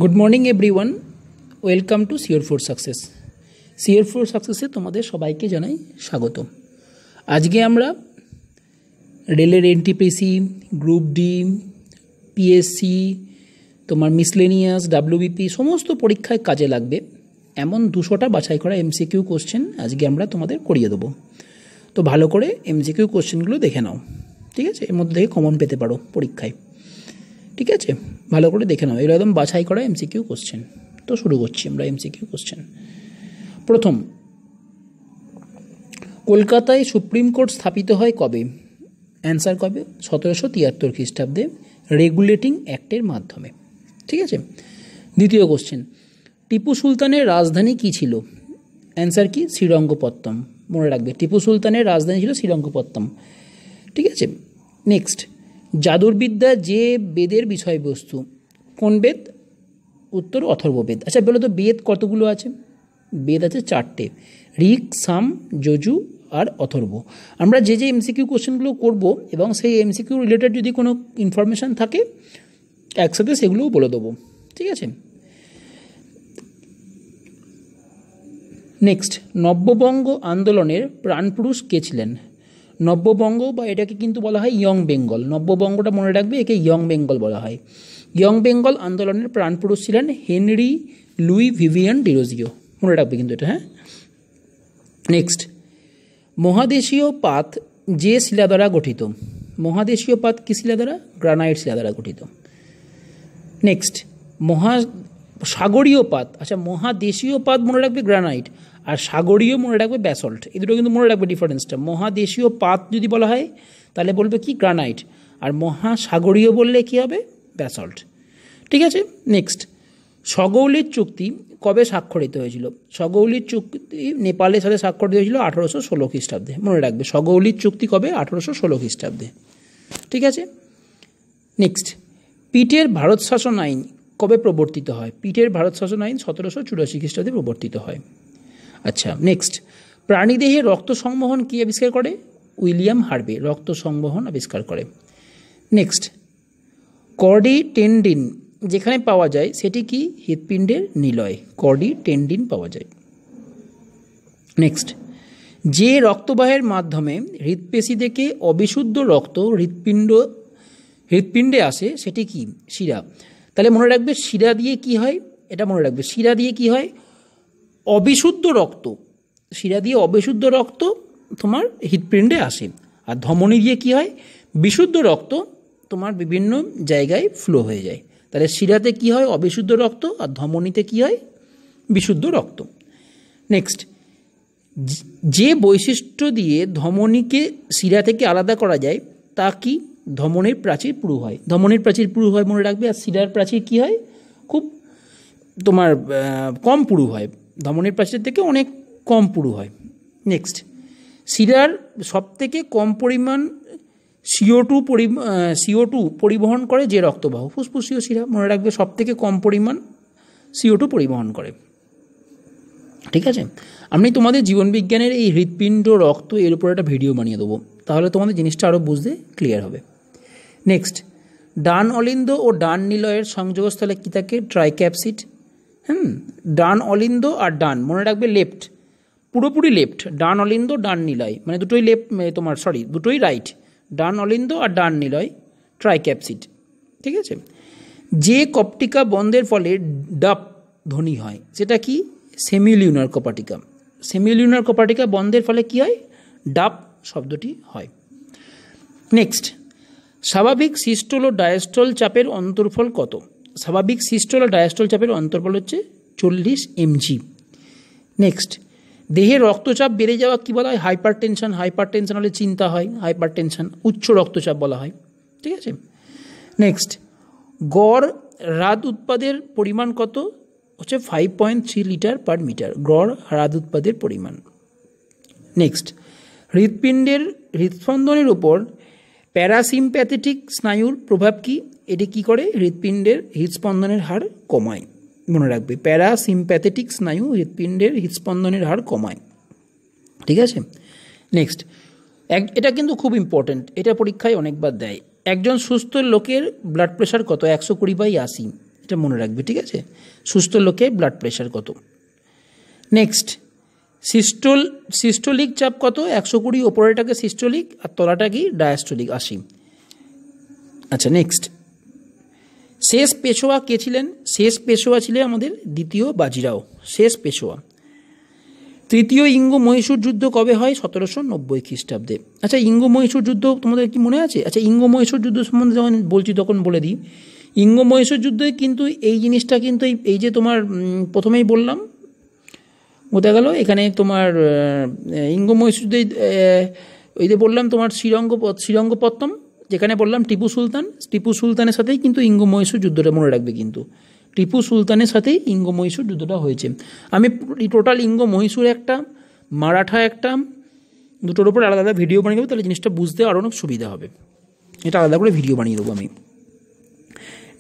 Good morning everyone, welcome to sure for success. Sure for সাকসেসে তোমাদের সবাইকে জানাই স্বাগত। আজকে আমরা রেলের এনটিপিসি, গ্রুপ ডি, পিএসসি, তোমার মিসলেনিয়াস, ডাব্লিউবিপি সমস্ত পরীক্ষায় কাজে লাগবে এমন 200টা বাছাই করা এমসিকিউ কোশ্চেন আজকে আমরা তোমাদের করিয়ে দেবো। তো ভালো করে এমসিকিউ কোশ্চেনগুলো দেখে নাও, ঠিক আছে? এর মধ্যে থেকে কমন পেতে পারো পরীক্ষায়, ঠিক আছে? ভালো করে দেখে নাও, এগুলো একদম বাছাই করা এমসিকিউ কোশ্চেন। তো শুরু করছি আমরা এমসিকিউ কোশ্চেন। প্রথম, কলকাতায় সুপ্রিম কোর্ট স্থাপিত হয় কবে? অ্যান্সার কবে? 1773 খ্রিস্টাব্দে রেগুলেটিং অ্যাক্টের মাধ্যমে, ঠিক আছে? দ্বিতীয় কোশ্চেন, টিপু সুলতানের রাজধানী কী ছিল? অ্যান্সার কি? শ্রীরঙ্গপত্তম। মনে রাখবে, টিপু সুলতানের রাজধানী ছিল শ্রীরঙ্গপত্তম, ঠিক আছে? নেক্সট, জাদুরবিদ্যা যে বেদের বিষয়বস্তু, কোন বেদ? উত্তর অথর্ববেদ। আচ্ছা বলো তো, বেদ কতগুলো আছে? বেদ আছে 4টে, ঋক, সাম, যজু আর অথর্ব। আমরা যে যে এমসিকিউ কোশ্চেনগুলো করব এবং সেই এমসিকিউ রিলেটেড যদি কোনো ইনফরমেশান থাকে একসাথে সেগুলোও বলে দেবো, ঠিক আছে? নেক্সট, নব্যবঙ্গ আন্দোলনের প্রাণপুরুষ কে ছিলেন? নব্যবঙ্গ বা এটাকে কিন্তু বলা হয় ইয়ং বেঙ্গল। নব্যবঙ্গটা মনে রাখবে, একে ইয়ং বেঙ্গল বলা হয়। ইয়ং বেঙ্গল আন্দোলনের প্রাণপুরুষ ছিলেন হেনরি লুই ভিভিয়ান ডিরোজিও। মনে রাখবে কিন্তু এটা, হ্যাঁ? নেক্সট, মহাদেশীয় পাত যে শিলা দ্বারা গঠিত? মহাদেশীয় পাত কি শিলা দ্বারা? গ্রানাইট শিলা দ্বারা গঠিত। নেক্সট, সাগরীয় পাত, আচ্ছা মহাদেশীয় পাত মনে রাখবে গ্রানাইট, আর সাগরীয় মনে রাখবে ব্যাসল্ট। এই দুটো কিন্তু মনে রাখবে ডিফারেন্সটা। মহাদেশীয় পাত যদি বলা হয় তাহলে বলবে কি? গ্রানাইট। আর মহাসাগরীয় বললে কি হবে? ব্যাসল্ট, ঠিক আছে? নেক্সট, সগৌলির চুক্তি কবে স্বাক্ষরিত হয়েছিল? সগৌলির চুক্তি নেপালের সাথে স্বাক্ষরিত হয়েছিল 1816 খ্রিস্টাব্দে। মনে রাখবে, সগৌলির চুক্তি কবে? 1816 খ্রিস্টাব্দে, ঠিক আছে? নেক্সট, পিটের ভারত শাসন আইন কবে প্রবর্তিত হয়? পিটের ভারত শাসন আইন 1784 খ্রিস্টাব্দে প্রবর্তিত হয়। আচ্ছা, নেক্সট, প্রাণীদেহে রক্ত সংবহন কী আবিষ্কার করে? উইলিয়াম হার্ভে রক্ত সংবহন আবিষ্কার করে। নেক্সট, কর্ডি টেন্ডিন যেখানে পাওয়া যায় সেটি কি? হৃৎপিণ্ডের নিলয় কর্ডি টেন্ডিন পাওয়া যায়। নেক্সট, যে রক্তবাহের মাধ্যমে হৃৎপেশি থেকে অবিশুদ্ধ রক্ত হৃৎপিণ্ডে আসে সেটি কি? শিরা। তাহলে মনে রাখবে, শিরা দিয়ে কি হয়? এটা মনে রাখবে, শিরা দিয়ে কি হয়? অবিশুদ্ধ রক্ত, শিরা দিয়ে অবিশুদ্ধ রক্ত তোমার হৃৎপিণ্ডে আসে। আর ধমনী দিয়ে কি হয়? বিশুদ্ধ রক্ত তোমার বিভিন্ন জায়গায় ফ্লো হয়ে যায়। তাহলে শিরাতে কি হয়? অবিশুদ্ধ রক্ত, আর ধমনীতে কি হয়? বিশুদ্ধ রক্ত। নেক্সট, যে বৈশিষ্ট্য দিয়ে ধমনীকে শিরা থেকে আলাদা করা যায় তা কি? ধমনীর প্রাচীর পুরু হয়। ধমনীর প্রাচীর পুরু হয় মনে রাখবে। আর শিরার প্রাচীর কি হয়? খুব তোমার কম পুরু হয়, ধমনীর প্রাচীর থেকে অনেক কম পুরু হয়। নেক্সট, শিরার সবথেকে কম পরিমাণ CO2 পরিবহন করে যে রক্তবাহ? ফুসফুসীয় শিরা। মনে রাখবে, সবথেকে কম পরিমাণ CO2 পরিবহন করে, ঠিক আছে? আমি তোমাদের জীবনবিজ্ঞানের এই হৃৎপিণ্ড, রক্ত এর উপর একটা ভিডিও বানিয়ে দেবো, তাহলে তোমাদের জিনিসটা আরও বুঝতে ক্লিয়ার হবে। নেক্সট, ডান অলিন্দ ও ডান নিলয়ের সংযোগস্থলে কী থাকে? ট্রাইক্যাপসিড। ডান অলিন্দ আর ডান মনে রাখবে লেফট, পুরোপুরি লেফট। ডান অলিন্দ, ডান নিলয় মানে দুটোই লেফট, তোমার দুটোই রাইট। ডান অলিন্দ আর ডান নিলয় ট্রাইক্যাপসিড, ঠিক আছে? যে কপটিকা বন্ধের ফলে ডাপ ধ্বনি হয় সেটা কি? সেমিলিউনার কপাটিকা। সেমিলিউনার কপাটিকা বন্ধের ফলে কি হয়? ডাপ শব্দটি হয়। নেক্সট, স্বাভাবিক সিস্টোল ও ডায়াস্টল চাপের অন্তর্ফল কত? স্বাভাবিক সিস্টোল ও ডায়াস্টল চাপের অন্তর্ফল হচ্ছে 40 mg। নেক্সট, দেহে রক্তচাপ বেড়ে যাওয়া কি বলা হয়? Hyper tension. হাইপার টেনশন হলে চিন্তা হয়, হাইপার টেনশন। উচ্চ রক্তচাপ বলা হয়, ঠিক আছে? নেক্সট, গড় হ্রাদ উৎপাদের পরিমাণ কত? হচ্ছে 5.3 লিটার পার মিটার, গড় হ্রাদ উৎপাদের পরিমাণ। নেক্সট, হৃৎপিণ্ডের হৃদস্পন্দনের উপর প্যারাসিম্প্যাথেটিক স্নায়ুর প্রভাব কি? এটি কি করে? হৃৎপিণ্ডের হৃদস্পন্দনের হার কমায়। মনে রাখবে, প্যারাসিম্প্যাথেটিক স্নায়ু হৃৎপিণ্ডের হৃদস্পন্দনের হার কমায়, ঠিক আছে? নেক্সট, এটা কিন্তু খুব ইম্পর্ট্যান্ট, এটা পরীক্ষায় অনেকবার দেয়। একজন সুস্থ লোকের ব্লাড প্রেশার কত? 120/80। এটা মনে রাখবে, ঠিক আছে। সুস্থ লোকে ব্লাড প্রেশার কত। নেক্সট, সিস্টোলিক চাপ কত, 120, ওপরেটাকে সিস্টোলিক আর তলাটা কি ডায়াস্টোলিক 80। আচ্ছা নেক্সট, শেষ পেশোয়া কে ছিলেন? শেষ পেশোয়া ছিলেন আমাদের দ্বিতীয় বাজিরাও, শেষ পেশোয়া। তৃতীয় ইঙ্গ মহীশূর যুদ্ধ কবে হয়? 1790 খ্রিস্টাব্দে। আচ্ছা ইঙ্গ মহীশূর যুদ্ধ তোমাদের কি মনে আছে? আচ্ছা ইঙ্গ মহীশূর যুদ্ধ সম্বন্ধে যখন বলছি তখন বলে দিই, ইঙ্গ মহীশূর যুদ্ধে কিন্তু এই জিনিসটা কিন্তু এই যে তোমার প্রথমেই বললাম বোঝা গেল, এখানে তোমার ইঙ্গ মহীশূর ওই যে বললাম তোমার শ্রীরঙ্গপত্তম, যেখানে বললাম টিপু সুলতানের সাথেই কিন্তু ইঙ্গ মহীশূর যুদ্ধটা মনে রাখবে, কিন্তু টিপু সুলতানের সাথেই ইঙ্গ মহীশূর যুদ্ধটা হয়েছে। আমি টোটাল ইঙ্গ মহীশূর একটা, মারাঠা একটা, দুটোর উপর আলাদা আলাদা ভিডিও বানিয়ে দেবো, তাহলে জিনিসটা বুঝতে আরও অনেক সুবিধা হবে। এটা আলাদা করে ভিডিও বানিয়ে দেবো আমি।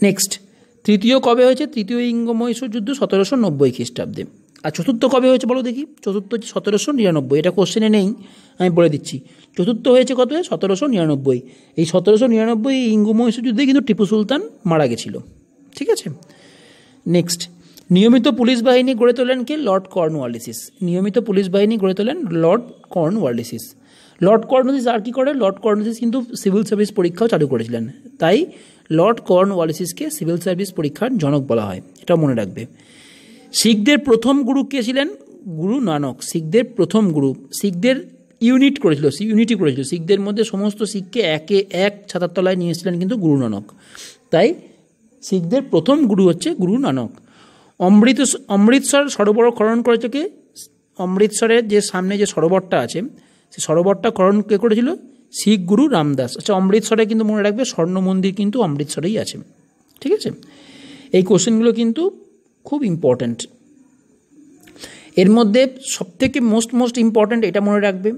নেক্সট, তৃতীয় কবে হয়েছে? তৃতীয় ইঙ্গ মহীশূর যুদ্ধ 1790 খ্রিস্টাব্দে। আর চতুর্থ কবে হয়েছে বলো দেখি? চতুর্থ হচ্ছে 1799, এটা কোশ্চেনে নেই, আমি বলে দিচ্ছি। চতুর্থ হয়েছে কত? 1799। এই 1799 ইঙ্গ মহীশূর যুদ্ধে কিন্তু টিপু সুলতান মারা গেছিল, ঠিক আছে। নেক্সট, নিয়মিত পুলিশ বাহিনী গড়ে তোলেন কে? Lord Cornwallis. নিয়মিত পুলিশ বাহিনী গড়ে তোলেন লর্ড কর্নওয়ালিস। লর্ড কর্নওয়ালিস আর কি করে? লর্ড কর্নওয়ালিস কিন্তু সিভিল সার্ভিস পরীক্ষাও চালু করেছিলেন, তাই লর্ড কর্নওয়ালিসকে সিভিল সার্ভিস পরীক্ষার জনক বলা হয়, এটা মনে রাখবে। শিখদের প্রথম গুরু কে ছিলেন? গুরু নানক। শিখদের প্রথম গুরু, শিখদের ইউনিটি করেছিল শিখদের মধ্যে সমস্ত শিখকে এক ছাতার তলায় নিয়ে এসেছিলেন কিন্তু গুরু নানক, তাই শিখদের প্রথম গুরু হচ্ছে গুরু নানক। অমৃতসর সরোবর খনন করেছে কে? অমৃতসরের যে সামনে যে সরোবরটা আছে, সেই সরোবরটা খনন কে করেছিল? শিখ গুরু রামদাস। আচ্ছা অমৃতসরে কিন্তু মনে রাখবে স্বর্ণ মন্দির কিন্তু অমৃতসরেই আছে, ঠিক আছে। এই কোশ্চেনগুলো কিন্তু খুব ইম্পর্ট্যান্ট। এর মধ্যে সবথেকে মোস্ট ইম্পর্ট্যান্ট এটা মনে রাখবে,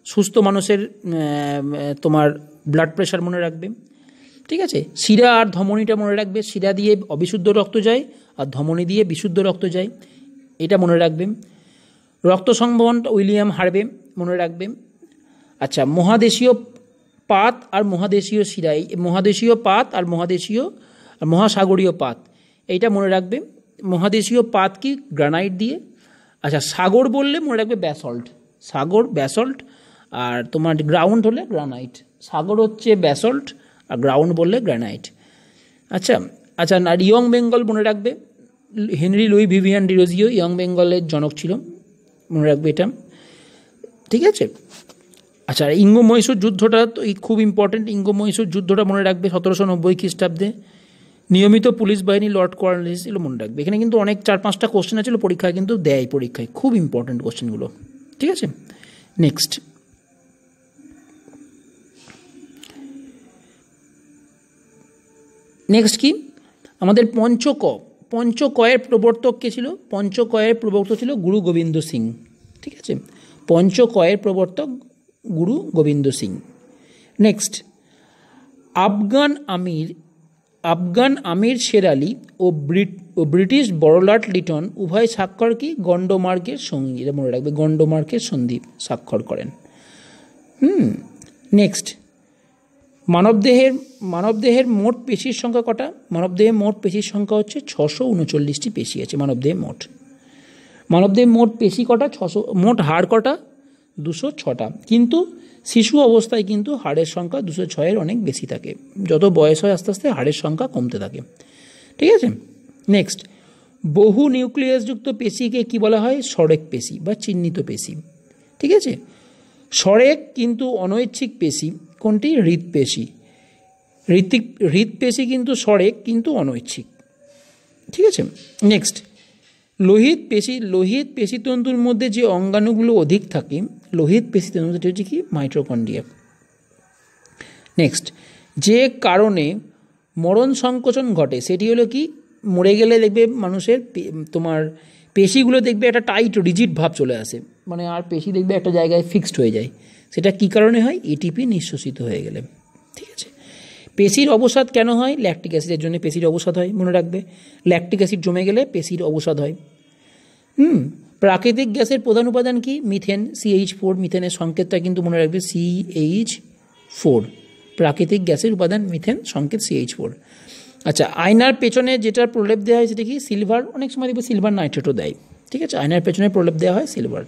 সুস্থ মানুষের তোমার ব্লাড প্রেশার মনে রাখবে, ঠিক আছে। শিরা আর ধমনীটা মনে রাখবে, শিরা দিয়ে অবিশুদ্ধ রক্ত যায় আর ধমনী দিয়ে বিশুদ্ধ রক্ত যায়, এটা মনে রাখবে। রক্ত সংবহন উইলিয়াম হার্ভে মনে রাখবে। আচ্ছা মহাদেশীয় পাত আর মহাদেশীয় শিরা, মহাদেশীয় পাত আর মহাসাগরীয় পাত, এইটা মনে রাখবে। মহাদেশীয় পাত কি? গ্রানাইট দিয়ে। আচ্ছা সাগর বললে মনে রাখবে ব্যাসল্ট, সাগর ব্যাসল্ট, আর তোমার গ্রাউন্ড হলে গ্রানাইট। সাগর হচ্ছে ব্যাসল্ট আর গ্রাউন্ড বললে গ্রানাইট। আচ্ছা আর ইয়ং বেঙ্গল মনে রাখবে, Henry Louis Vivian Derozio young বেঙ্গলের জনক ছিল, মনে রাখবে এটা, ঠিক আছে। আচ্ছা ইঙ্গ মহীশূর যুদ্ধটা তো খুব ইম্পর্টেন্ট, ইঙ্গ মহীশূর যুদ্ধটা মনে রাখবে 1790 খ্রিস্টাব্দে। নিয়মিত পুলিশ বাহিনী লর্ড কর্নওয়ালিস, এগুলো মনে রাখবে। এখানে কিন্তু অনেক 4-5টা কোশ্চেন আছে, পরীক্ষায় কিন্তু দেয়, পরীক্ষায় খুব ইম্পর্টেন্ট কোশ্চেনগুলো, ঠিক আছে। নেক্সট কি আমাদের পঞ্চকয়ের প্রবর্তক কে ছিল? পঞ্চকয়ের প্রবর্তক ছিল গুরু গোবিন্দ সিং, ঠিক আছে। পঞ্চকয়ের প্রবর্তক গুরু গোবিন্দ সিং। নেক্সট, আফগান আমির শের আলী ও ব্রিটিশ বড়লাট লিটন উভয় স্বাক্ষর কি? গন্ডোমার্কের সন্ধি, এটা মনে রাখবে, গন্ডোমার্কের সন্ধি স্বাক্ষর করেন। নেক্সট, মানবদেহের মোট পেশির সংখ্যা কটা? মানবদেহের মোট পেশির সংখ্যা হচ্ছে 639টি পেশি আছে মানবদেহে মোট। মানবদেহের মোট পেশি কটা? 600। মোট হাড় কটা? 206টা। কিন্তু শিশু অবস্থায় কিন্তু হাড়ের সংখ্যা 206-এর অনেক বেশি থাকে, যত বয়স হয় আস্তে আস্তে হাড়ের সংখ্যা কমতে থাকে, ঠিক আছে। নেক্সট, বহু নিউক্লিয়াসযুক্ত পেশিকে কি বলা হয়? সরেক পেশি বা চিহ্নিত পেশি, ঠিক আছে। সরেক কিন্তু অনৈচ্ছিক পেশি, কোনটি? হৃৎপেশি। হৃৎপেশি কিন্তু সরেক কিন্তু অনৈচ্ছিক, ঠিক আছে। নেক্সট, লোহিত পেশিতন্তুর মধ্যে যে অঙ্গাণুগুলো অধিক থাকে, লোহিত পেশিতন্তু হচ্ছে কি? মাইটোকন্ড্রিয়া। নেক্সট, যে কারণে মরণ সংকোচন ঘটে সেটি হলো কি? মরে গেলে দেখবে মানুষের তোমার পেশিগুলো দেখবে একটা টাইট রিজিড ভাব চলে আসে, মানে আর পেশি দেখবে একটা জায়গায় ফিক্সড হয়ে যায়, সেটা কি কারণে হয়? এটিপি নিঃশ্বসিত হয়ে গেলে, ঠিক আছে। পেশির অবসাদ কেন হয়? ল্যাকটিক অ্যাসিডের জন্য পেশির অবসাদ হয়, মনে রাখবে। ল্যাকটিক অ্যাসিড জমে গেলে পেশির অবসাদ হয়। প্রাকৃতিক গ্যাসের প্রধান উপাদান কি? Methane, CH4। মিথেনের সংকেতটা কিন্তু মনে রাখবে CH4। প্রাকৃতিক গ্যাসের উপাদান মিথেন, সংকেত CH4। আচ্ছা, আয়নার পেছনে যেটা প্রলেপ দেওয়া হয় সেটা কি? সিলভার। অনেক সময় দেখবে সিলভার নাইট্রেটও দেয়, ঠিক আছে। আয়নার পেছনে প্রলেপ দেওয়া হয় সিলভার।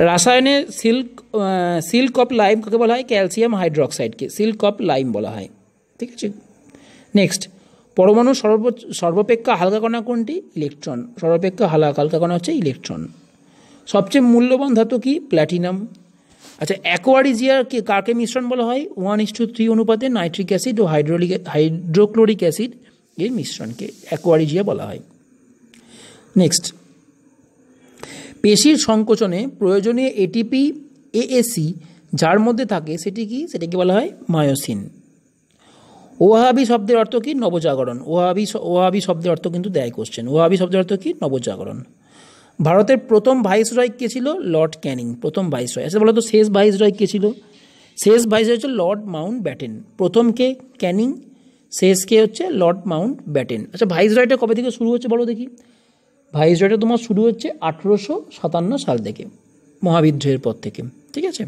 রাসায়নে সিল্ক অফ লাইম কাকে বলা হয়? ক্যালসিয়াম হাইড্রোক্সাইডকে সিল্ক অফ লাইম বলা হয়, ঠিক আছে। নেক্সট, পরমাণু সর্বাপেক্ষা হালকা কণা কোনটি? ইলেকট্রন। সর্বাপেক্ষা হালকা কণা হচ্ছে ইলেকট্রন। সবচেয়ে মূল্যবান ধাতু কি? প্ল্যাটিনাম। আচ্ছা, অ্যাকোয়ারিজিয়া কাকে মিশ্রণ বলা হয়? 1:3 অনুপাতে নাইট্রিক অ্যাসিড ও হাইড্রোক্লোরিক অ্যাসিড এর মিশ্রণকে অ্যাকোয়ারিজিয়া বলা হয়। নেক্সট, পেশির সংকোচনে প্রয়োজনীয় এটিপি এএসি যার মধ্যে থাকে সেটি কি? সেটাকে বলা হয় মায়োসিন। ওয়াহাবি শব্দের অর্থ কি? নবজাগরণ। ওয়াহাবি শব্দের অর্থ কিন্তু দেয় কোশ্চেন। ওয়াহাবি শব্দের অর্থ কি? নবজাগরণ। ভারতের প্রথম ভাইসরয় কে ছিল? লর্ড ক্যানিং, প্রথম ভাইসরয়। আচ্ছা বলো তো শেষ ভাইসরয় কে ছিল? শেষ ভাইসরয় হচ্ছে লর্ড মাউন্ট ব্যাটেন। প্রথম কে? ক্যানিং। শেষ কে হচ্ছে লর্ড মাউন্ট ব্যাটেন। আচ্ছা, ভাইসরয়টা কবে থেকে শুরু হচ্ছে বলো দেখি? ভাইসরয়টা তোমার শুরু হচ্ছে 1857 সাল থেকে, মহাবিদ্রোহের পর থেকে, ঠিক আছে।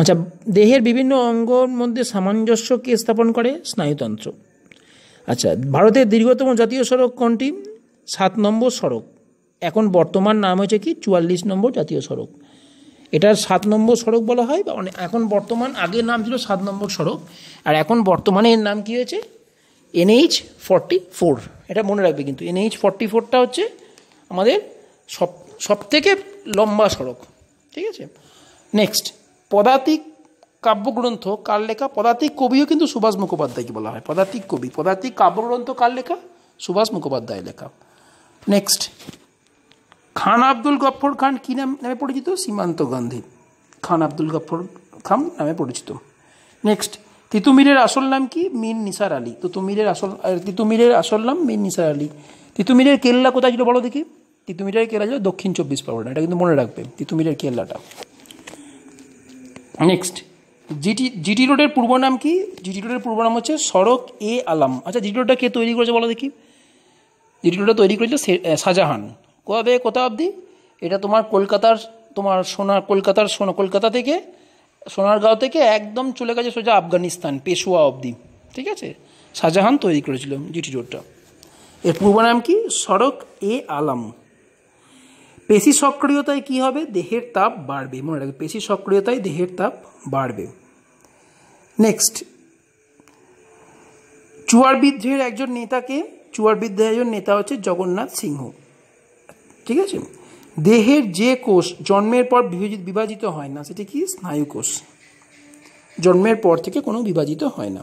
আচ্ছা, দেহের বিভিন্ন অঙ্গর মধ্যে সামঞ্জস্যকে স্থাপন করে স্নায়ুতন্ত্র। আচ্ছা, ভারতের দীর্ঘতম জাতীয় সড়ক কোনটি? 7 নম্বর সড়ক। এখন বর্তমান নাম হয়েছে কি? 44 নম্বর জাতীয় সড়ক। এটা 7 নম্বর সড়ক বলা হয়, বা এখন বর্তমান, আগের নাম ছিল 7 নম্বর সড়ক, আর এখন বর্তমানে এর নাম কি হয়েছে? NH-44। এটা মনে রাখবে কিন্তু, NH-44টা হচ্ছে আমাদের সব থেকে লম্বা সড়ক, ঠিক আছে। নেক্সট, পদাতিক কাব্যগ্রন্থ কার লেখা? পদাতিক কবিও কিন্তু সুভাষ মুখোপাধ্যায়কে বলা হয় পদাতিক কবি। পদাতিক কাব্যগ্রন্থ কার লেখা? সুভাষ মুখোপাধ্যায় লেখা। নেক্সট, খান আব্দুল গফ্ফর খান কী নামে পরিচিত? সীমান্ত গান্ধী। খান আব্দুল গফ্ফর খান নামে পরিচিত। নেক্সট, তিতুমিরের আসল নাম কি? মীর নিসার আলী। তিতুমিরের আসল নাম মীর নিসার আলী। তিতুমিরের কেল্লা কোথায় ছিল বলো দেখি? তিতুমিরের কেল্লা ছিল দক্ষিণ 24 পরগনা। এটা কিন্তু মনে রাখবে, তিতুমিরের কেল্লাটা। নেক্সট, জিটি রোডের পূর্ব নাম কি? জিটি রোডের পূর্ব নাম হচ্ছে সড়ক এ আলম। আচ্ছা, জিটি রোডটা কে তৈরি করেছে বলো দেখি? জিটি রোডটা তৈরি করেছিল শাহজাহান। কোথা থেকে কোথা অবধি? এটা তোমার কলকাতা থেকে, সোনারগাঁও থেকে একদম চলে গেছে সোজা আফগানিস্তান, পেশোয়া অবধি, ঠিক আছে। শাহজাহান তৈরি করেছিল জিটি রোডটা। এর পূর্ব নাম কি? সড়ক এ আলম। পেশি সক্রিয়তায় কি হবে? দেহের তাপ বাড়বে, মনে রাখবে। পেশি সক্রিয়তায় দেহের তাপ বাড়বে। নেক্সট, চুয়ারবিদ্রোহের একজন নেতাকে? চুয়ারবিদ্রোহের একজন নেতা হচ্ছে জগন্নাথ সিংহ, ঠিক আছে। দেহের যে কোষ জন্মের পর বিভাজিত হয় না সেটি কি? স্নায়ু কোষ। জন্মের পর থেকে কোনো বিভাজিত হয় না।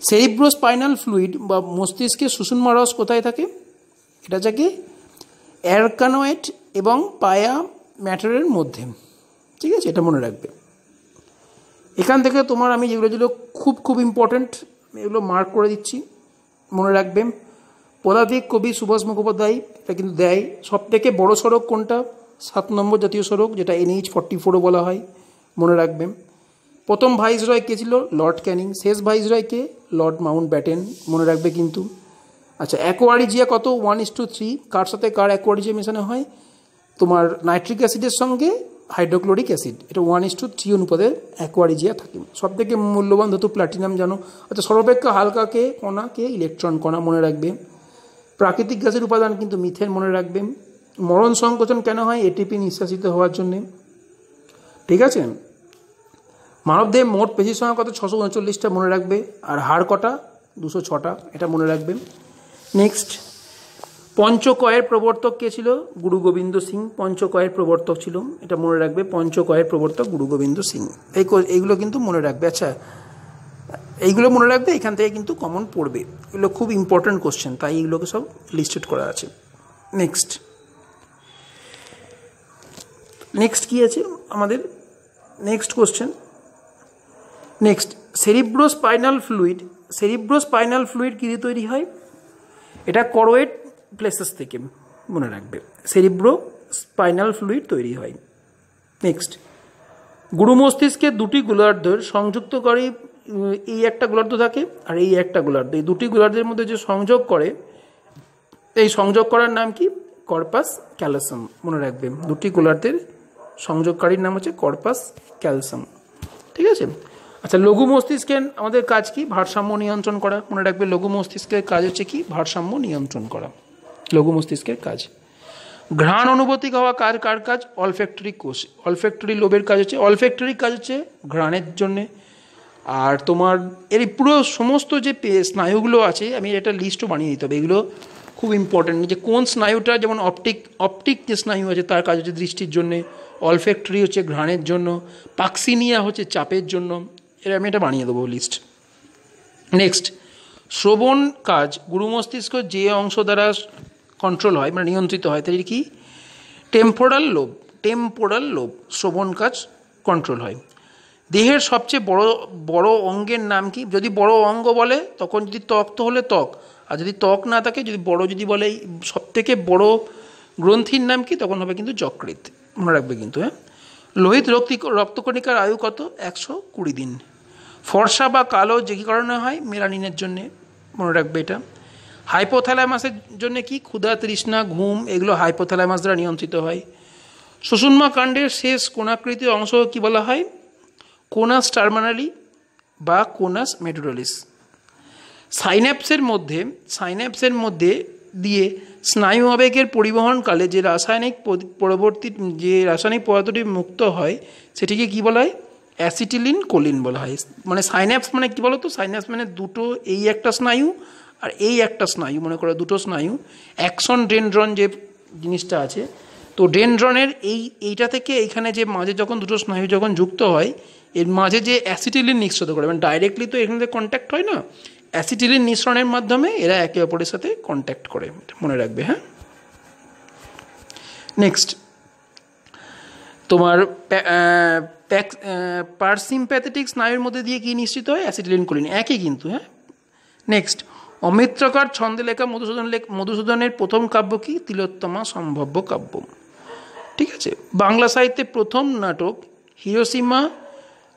সেরিব্রোস্পাইনাল ফ্লুইড বা মস্তিষ্কের সুষুম্না রস কোথায় থাকে? এটা থাকে অ্যারকানয়েড এবং পায়া ম্যাটারের মধ্যে, ঠিক আছে, এটা মনে রাখবে। এখান থেকে তোমার আমি যেগুলো খুব ইম্পর্ট্যান্ট, এগুলো মার্ক করে দিচ্ছি, মনে রাখবে। পদাতিক কবি সুভাষ মুখোপাধ্যায়, এটা কিন্তু দেয়। সব থেকে বড় সড়ক কোনটা? 7 নম্বর জাতীয় সড়ক, যেটা NH-44 বলা হয়, মনে রাখবে। প্রথম ভাইসরয় কে ছিল? লর্ড ক্যানিং। শেষ ভাইসরয় কে? লর্ড মাউন্ট ব্যাটেন, মনে রাখবে কিন্তু। আচ্ছা, অ্যাকোয়ারিজিয়া কত? 1:3। কার সাথে কার অ্যাকোয়ারিজিয়া মেশানো হয়? তোমার নাইট্রিক অ্যাসিডের সঙ্গে হাইড্রোক্লোরিক অ্যাসিড। এটা 1:3 অনুপাতে অ্যাকোয়ারিজিয়া থাকে। সব থেকে মূল্যবান ধাতু প্ল্যাটিনাম জানো। আচ্ছা, সর্বাপেক্ষা হালকাকে কণাকে? ইলেকট্রন কণা, মনে রাখবে। প্রাকৃতিক গ্যাসের উপাদান কিন্তু মিথেন, মনে রাখবে। মরণ সংকোচন কেন হয়? এটিপি নিঃশ্বাসিত হওয়ার জন্যে, ঠিক আছে। মানবদেহে মোট পেশির সংখ্যা কত? 639টা, মনে রাখবে। আর হাড় কটা? 206টা, এটা মনে রাখবে। নেক্সট, পঞ্চকয়ের প্রবর্তক কে ছিল? গুরু গোবিন্দ সিং পঞ্চকয়ের প্রবর্তক ছিল, এটা মনে রাখবে। পঞ্চকয়ের প্রবর্তক গুরু গোবিন্দ সিং। এইগুলো কিন্তু মনে রাখবে। আচ্ছা, এইগুলো মনে রাখবে, এখান থেকে কিন্তু কমন পড়বে। এগুলো খুব ইম্পর্ট্যান্ট কোশ্চেন, তাই এগুলোকে সব লিস্টেড করা আছে। নেক্সট কি আছে আমাদের? Next question. Next, cerebrospinal fluid কী দিয়ে তৈরি হয়? এটা করোয়েড প্লেসেস থেকে, মনে রাখবে। সেরিব্রোস্পাইনাল ফ্লুইড তৈরি হয়। নেক্সট, গুরু মস্তিষ্কের দুটি গোলার্ধের সংযুক্তকারী, এই একটা গোলার্ধ থাকে আর এই একটা গোলার্ধ, এই দুটি গোলার্ধের মধ্যে যে সংযোগ করে, এই সংযোগ করার নাম কি? কর্পাস ক্যালোসাম, মনে রাখবে। দুটি গোলার্ধের সংযোগকারীর নাম হচ্ছে কর্পাস ক্যালোসাম, ঠিক আছে। আচ্ছা, লঘু মস্তিষ্কের আমাদের কাজ কি? ভারসাম্য নিয়ন্ত্রণ করা। মনে রাখবে, লঘু মস্তিষ্কের কাজ হচ্ছে কি? ভারসাম্য নিয়ন্ত্রণ করা, লঘু মস্তিষ্কের কাজ। ঘ্রাণ অনুভূতি হওয়া কার কার কাজ? অলফ্যাক্টরি কোষ, অলফ্যাক্টরি লোবের কাজ হচ্ছে, অলফ্যাক্টরি কাজ হচ্ছে ঘ্রাণের জন্যে। আর তোমার এর পুরো সমস্ত যে স্নায়ুগুলো আছে, আমি একটা লিস্টও বানিয়ে দিতে হবে, এগুলো খুব ইম্পর্টেন্ট, যে কোন স্নায়ুটা, যেমন অপটিক যে স্নায়ু আছে তার কাজ হচ্ছে দৃষ্টির জন্যে, অলফ্যাক্টরি হচ্ছে ঘ্রাণের জন্য, পাক্সিনিয়া হচ্ছে চাপের জন্য। এর আমি এটা বানিয়ে দেবো লিস্ট। নেক্সট, শ্রবণ কাজ গুরু মস্তিষ্ক যে অংশ দ্বারা কন্ট্রোল হয়, মানে নিয়ন্ত্রিত হয়, তাই কি? টেম্পোরাল লোব, টেম্পোরাল লোব শ্রবণ কাজ কন্ট্রোল হয়। দেহের সবচেয়ে বড় অঙ্গের নাম কি? যদি বড় অঙ্গ বলে তখন যদি ত্বক তো হলে ত্বক, আর যদি ত্বক না থাকে, যদি বড় যদি বলে সবথেকে বড় গ্রন্থির নাম কি, তখন হবে কিন্তু যকৃৎ। মনে রাখবে কিন্তু, হ্যাঁ। লোহিত রক্তকণিকার আয়ু কত? 120 দিন। ফর্সা বা কালো যে কী কারণে হয়? মেলানিনের জন্যে। মনে রাখবে এটা। হাইপোথ্যালামাসের জন্য কি? ক্ষুধা, তৃষ্ণা, ঘুম, এগুলো হাইপোথ্যালামাস দ্বারা নিয়ন্ত্রিত হয়। সুষুম্না কাণ্ডের শেষ কোণাকৃতি অংশ কি বলা হয়? কোনাস টার্মিনালি বা কোনাস মেডুলারিস। সাইন্যাপসের মধ্যে দিয়ে স্নায়ু আবেগের পরিবহনকালে যে রাসায়নিক পদার্থটি মুক্ত হয় সেটিকে কি বলা হয়? অ্যাসিটিলিন কোলিন বলা হয়। মানে সাইন্যাপস মানে কি বলো তো? সাইন্যাপস মানে দুটো, এই একটা স্নায়ু আর এই একটা স্নায়ু, মনে করো দুটো স্নায়ু, অ্যাকশন ডেনড্রন যে জিনিসটা আছে, তো ডেনড্রনের এইটা থেকে এইখানে যে মাঝে যখন দুটো স্নায়ু যখন যুক্ত হয়, এর মাঝে যে অ্যাসিটিলিন নিঃসৃত করে, মানে ডাইরেক্টলি তো এখানে কন্ট্যাক্ট হয় না, অ্যাসিটিলিন নিঃসরণের মাধ্যমে এরা একে অপরের সাথে কন্ট্যাক্ট করে, মনে রাখবে, হ্যাঁ। নেক্সট, তোমার পারসিম্প্যাথেটিক স্নায়ুর মধ্যে দিয়ে কি নিশ্চিত হয়? অ্যাসিটিলিন কোলিন, একই কিন্তু, হ্যাঁ। নেক্সট, অমৃতকার ছন্দে লেখা মধুসূদনের প্রথম কাব্য কি? তিলোত্তমা সম্ভাব্য কাব্য। ঠিক আছে। বাংলা সাহিত্যে প্রথম নাটক হিরোশিমা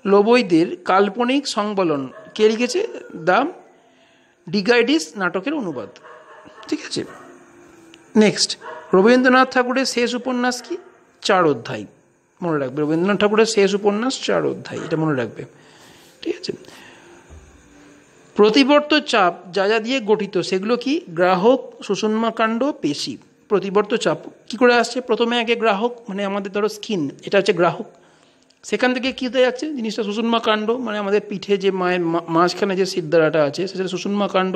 লোবৈদের কাল্পনিক সংবলন কে লিখেছে? দ্য ডিগাইডিস নাটকের অনুবাদ। ঠিক আছে। নেক্সট, রবীন্দ্রনাথ ঠাকুরের শেষ উপন্যাস কি? 4 অধ্যায়। মনে রাখবে, রবীন্দ্রনাথ ঠাকুরের শেষ উপন্যাস 4 অধ্যায়, এটা মনে রাখবে। ঠিক আছে। প্রতিবর্ত চাপ যা যা দিয়ে গঠিত সেগুলো কি? গ্রাহক, সুষুম্না কাণ্ড, পেশি। প্রতিবর্ত চাপ কি করে আসছে? প্রথমে আগে গ্রাহক, মানে আমাদের ধরো স্কিন, এটা হচ্ছে গ্রাহক, সেখান থেকে কী হতে যাচ্ছে জিনিসটা? সুষুম্না কাণ্ড, মানে আমাদের পিঠে যে মায়ের মাঝখানে যে সিদ্ধারাটা আছে সেটা সুষুম্না কাণ্ড।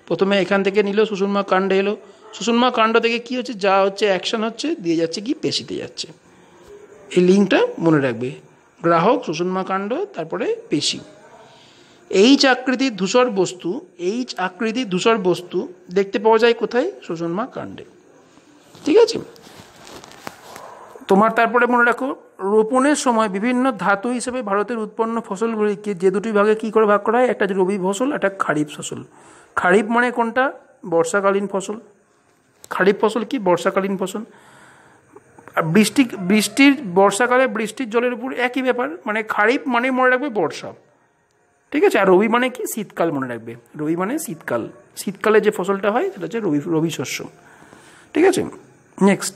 প্রথমে এখান থেকে নিল, সুষুম্না কাণ্ডে এলো, সুষুম্না কাণ্ড থেকে কী হচ্ছে? যা হচ্ছে অ্যাকশন হচ্ছে, দিয়ে যাচ্ছে কি? পেশিতে যাচ্ছে। এই লিঙ্কটা মনে রাখবে, গ্রাহক, সুষুম্না কাণ্ড, তারপরে পেশি। এইচ আকৃতির ধূসর বস্তু দেখতে পাওয়া যায় কোথায়? সুষুম্না কাণ্ডে। ঠিক আছে। তোমার তারপরে মনে রাখো, রোপণের সময় বিভিন্ন ধাতু হিসেবে ভারতের উৎপন্ন ফসলগুলিকে যে দুটি ভাগে কী করে ভাগ করা হয়? একটা রবি ফসল, একটা খারিফ ফসল। খারিফ মানে কোনটা? বর্ষাকালীন ফসল। খারিফ ফসল কি? বর্ষাকালীন ফসল। আর বৃষ্টির বর্ষাকালে বৃষ্টির জলের উপর একই ব্যাপার, মানে খারিফ মানে মনে রাখবে বর্ষা। ঠিক আছে। আর রবি মানে কি? শীতকাল, মনে রাখবে, রবি মানে শীতকাল। শীতকালে যে ফসলটা হয় সেটা হচ্ছে রবি শস্য। ঠিক আছে। নেক্সট,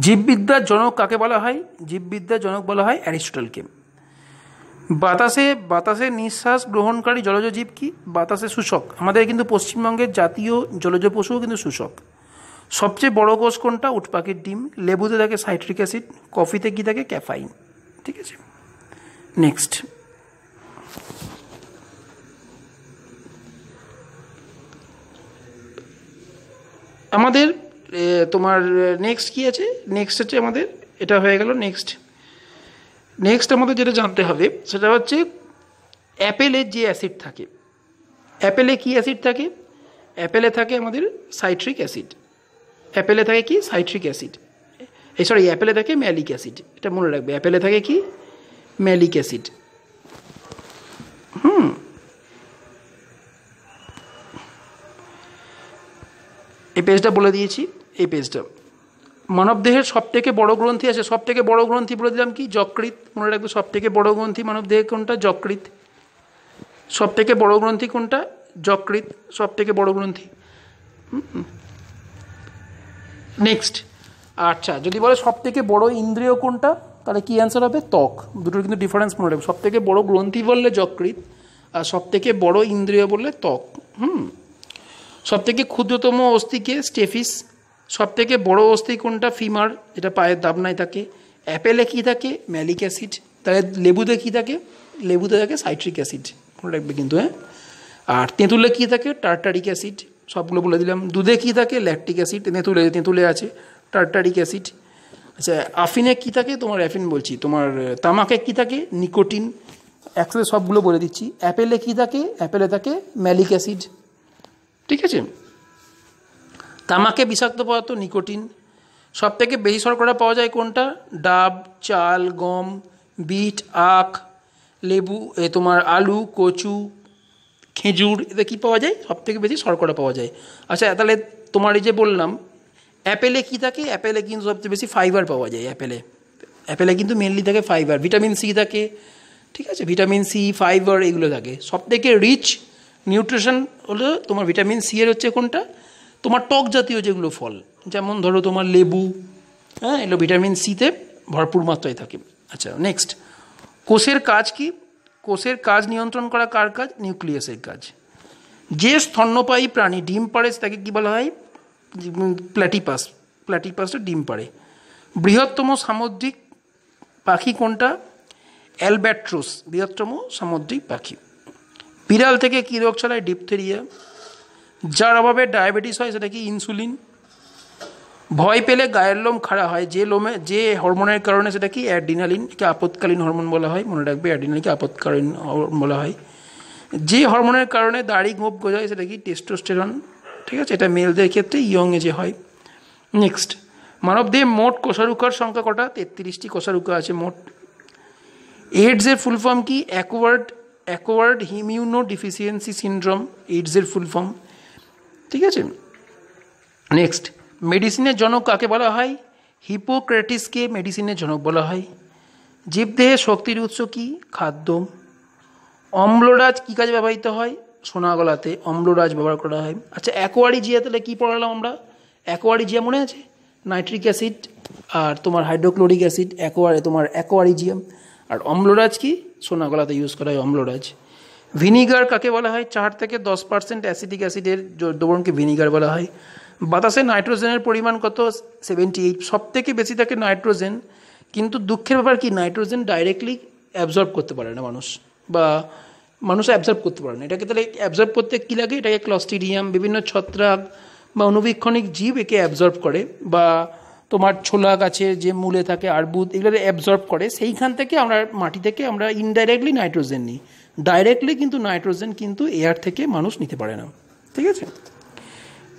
জীববিদ্যার জনক কাকে বলা হয়? জীববিদ্যার জনক বলা হয় অ্যারিস্টটলকে। বাতাসে নিঃশ্বাস গ্রহণকারী জলজ জীব কি? বাতাসে শুষ্ক। আমাদের কিন্তু পশ্চিমবঙ্গের জাতীয় জলজ পশুও কিন্তু শুষ্ক। সবচেয়ে বড় কোষ কোনটা? উট পাখির ডিম। লেবুতে থাকে সাইট্রিক অ্যাসিড, কফিতে কি থাকে? ক্যাফাইন। ঠিক আছে। নেক্সট, আমাদের তোমার নেক্সট কি আছে? নেক্সট হচ্ছে আমাদের এটা হয়ে গেল। নেক্সট আমাদের যেটা জানতে হবে সেটা হচ্ছে অ্যাপেলের যে অ্যাসিড থাকে, অ্যাপেলে কি অ্যাসিড থাকে? অ্যাপেলে থাকে আমাদের সাইট্রিক অ্যাসিড। অ্যাপেলে থাকে কি? Citric acid. অ্যাপেলে থাকে ম্যালিক অ্যাসিড, এটা মনে রাখবে। অ্যাপেলে থাকে কি? Malic acid. এই পেজটা বলে দিয়েছি। এই পেজটা মানবদেহের সবথেকে বড় গ্রন্থি আছে, সবথেকে বড় গ্রন্থি বলে দিলাম কি? যকৃৎ। মনে রাখবে, সবথেকে বড় গ্রন্থি মানবদেহে কোনটা? যকৃৎ। সবথেকে বড় গ্রন্থি কোনটা? যকৃৎ, সবথেকে বড় গ্রন্থি। নেক্সট, আচ্ছা, যদি বলে সবথেকে বড় ইন্দ্রিয় কোনটা? তাহলে কী অ্যান্সার হবে? ত্বক। দুটোর কিন্তু ডিফারেন্স মনে রাখবে। সব থেকে বড়ো গ্রন্থি বললে যকৃৎ, আর সব থেকে বড়ো ইন্দ্রিয় বললে ত্বক। সব থেকে ক্ষুদ্রতম অস্থিকে স্টেফিস। সব থেকে বড়ো অস্থি কোনটা? ফিমার, যেটা পায়ের দাবনায় থাকে। অ্যাপেলে কী থাকে? Malic acid. তাহলে লেবুতে কী থাকে? লেবুতে থাকে সাইট্রিক অ্যাসিড, মনে রাখবে কিন্তু। হ্যাঁ, আর তেঁতুলে কী থাকে? Tartaric acid. সবগুলো বলে দিলাম। দুধে কী থাকে? Lactic acid. তেঁতুলে আছে টার্টারিক অ্যাসিড। আচ্ছা, আফিনে কী থাকে? তোমার অ্যাফিন বলছি। তোমার তামাকে কী থাকে? নিকোটিন। একসাথে সবগুলো বলে দিচ্ছি। অ্যাপেলে কী থাকে? অ্যাপেলে থাকে ম্যালিক অ্যাসিড। ঠিক আছে। তামাকে বিষাক্ত পদার্থ নিকোটিন। সব থেকে বেশি শর্করা পাওয়া যায় কোনটা? ডাব, চাল, গম, বিট, আখ, লেবু, তোমার আলু, কচু, খেজুর, এতে কী পাওয়া যায়? সব থেকে বেশি শর্করা পাওয়া যায়। আচ্ছা, তাহলে তোমার এই যে বললাম অ্যাপেলে কী থাকে? অ্যাপেলে কিন্তু সবচেয়ে বেশি ফাইবার পাওয়া যায়। অ্যাপেলে কিন্তু মেনলি থাকে ফাইবার। ভিটামিন সি থাকে, ঠিক আছে, ভিটামিন সি, ফাইবার, এগুলো থাকে। সব থেকে রিচ নিউট্রিশন হলো তোমার ভিটামিন সি এর হচ্ছে কোনটা? তোমার টক জাতীয় যেগুলো ফল, যেমন ধরো তোমার লেবু, হ্যাঁ, এগুলো ভিটামিন সিতে ভরপুর মাত্রায় থাকে। আচ্ছা, নেক্সট, কোষের কাজ কি? কোষের কাজ নিয়ন্ত্রণ করা কার কাজ? নিউক্লিয়াসের কাজ। যে স্তন্যপায়ী প্রাণী ডিম পাড়ে তাকে কী বলা হয়? প্ল্যাটিপাস। প্ল্যাটিপাসটা ডিম পাড়ে। বৃহত্তম সামুদ্রিক পাখি কোনটা? অ্যালব্যাট্রোস, বৃহত্তম সামুদ্রিক পাখি। বিড়াল থেকে কী রোগ ছড়ায়? ডিপথেরিয়া। যার অভাবে ডায়াবেটিস হয় সেটা কি? ইনসুলিন। ভয় পেলে গায়ের লোম খাড়া হয় যে হরমোনের কারণে, সেটা কি? অ্যাড্রিনালিন। একে আপৎকালীন হরমোন বলা হয়, মনে রাখবে, অ্যাড্রিনালিনকে আপৎকালীন হরমোন বলা হয়। যে হরমোনের কারণে দাড়ি গোঁফ গজায় সেটা কি? টেস্টোস্টেরন। ঠিক আছে, এটা মেলদের ক্ষেত্রে ইয়ং এজে হয়। নেক্সট, মানবদেহে মোট কোষারুকার সংখ্যা কটা? 33টি কোষারুকা আছে মোট। এইডসের ফুল ফর্ম কি? অ্যাকোয়ার্ড ইমিউনো ডিফিসিয়েন্সি সিনড্রোম, এইডসের ফুল ফর্ম। ঠিক আছে। নেক্সট, মেডিসিনের জনক কাকে বলা হয়? হিপোক্রেটিসকে মেডিসিনের জনক বলা হয়। জীবদেহে শক্তির উৎস কি? খাদ্য। অম্লরাজ কী কাজে ব্যবহৃত হয়? সোনা গলাতে অম্লরাজ ব্যবহার করা হয়। আচ্ছা, অ্যাকোয়ারিজিয়া তাহলে কী পড়ালাম আমরা? অ্যাকোয়ারিজিয়া মনে আছে? নাইট্রিক অ্যাসিড আর তোমার হাইড্রোক্লোরিক অ্যাসিড, তোমার অ্যাকোয়ারিজিয়াম। আর অম্লরাজ কি? সোনা গলাতে ইউজ করা হয় অম্লরাজ। ভিনিগার কাকে বলা হয়? 4 থেকে 10% অ্যাসিটিক অ্যাসিডের দ্রবণকে ভিনিগার বলা হয়। বাতাসে নাইট্রোজেনের পরিমাণ কত? 78। সব থেকে বেশি থাকে নাইট্রোজেন, কিন্তু দুঃখের ব্যাপার কি? নাইট্রোজেন ডাইরেক্টলি অ্যাবজর্ব করতে পারে না মানুষ অ্যাবজর্ব করতে পারে না। এটাকে তাহলে অ্যাবজর্ব করতে কী লাগে? এটাকে ক্লস্ট্রিডিয়াম, বিভিন্ন ছত্রাক বা অনুবীক্ষণিক জীব একে অ্যাবজর্ব করে, বা তোমার ছোলা গাছের যে মূলে থাকে আর্বুদ, এগুলো অ্যাবজর্ব করে। সেইখান থেকে আমরা মাটি থেকে আমরা ইনডাইরেক্টলি নাইট্রোজেন নিই। ডাইরেক্টলি কিন্তু নাইট্রোজেন কিন্তু এয়ার থেকে মানুষ নিতে পারে না। ঠিক আছে।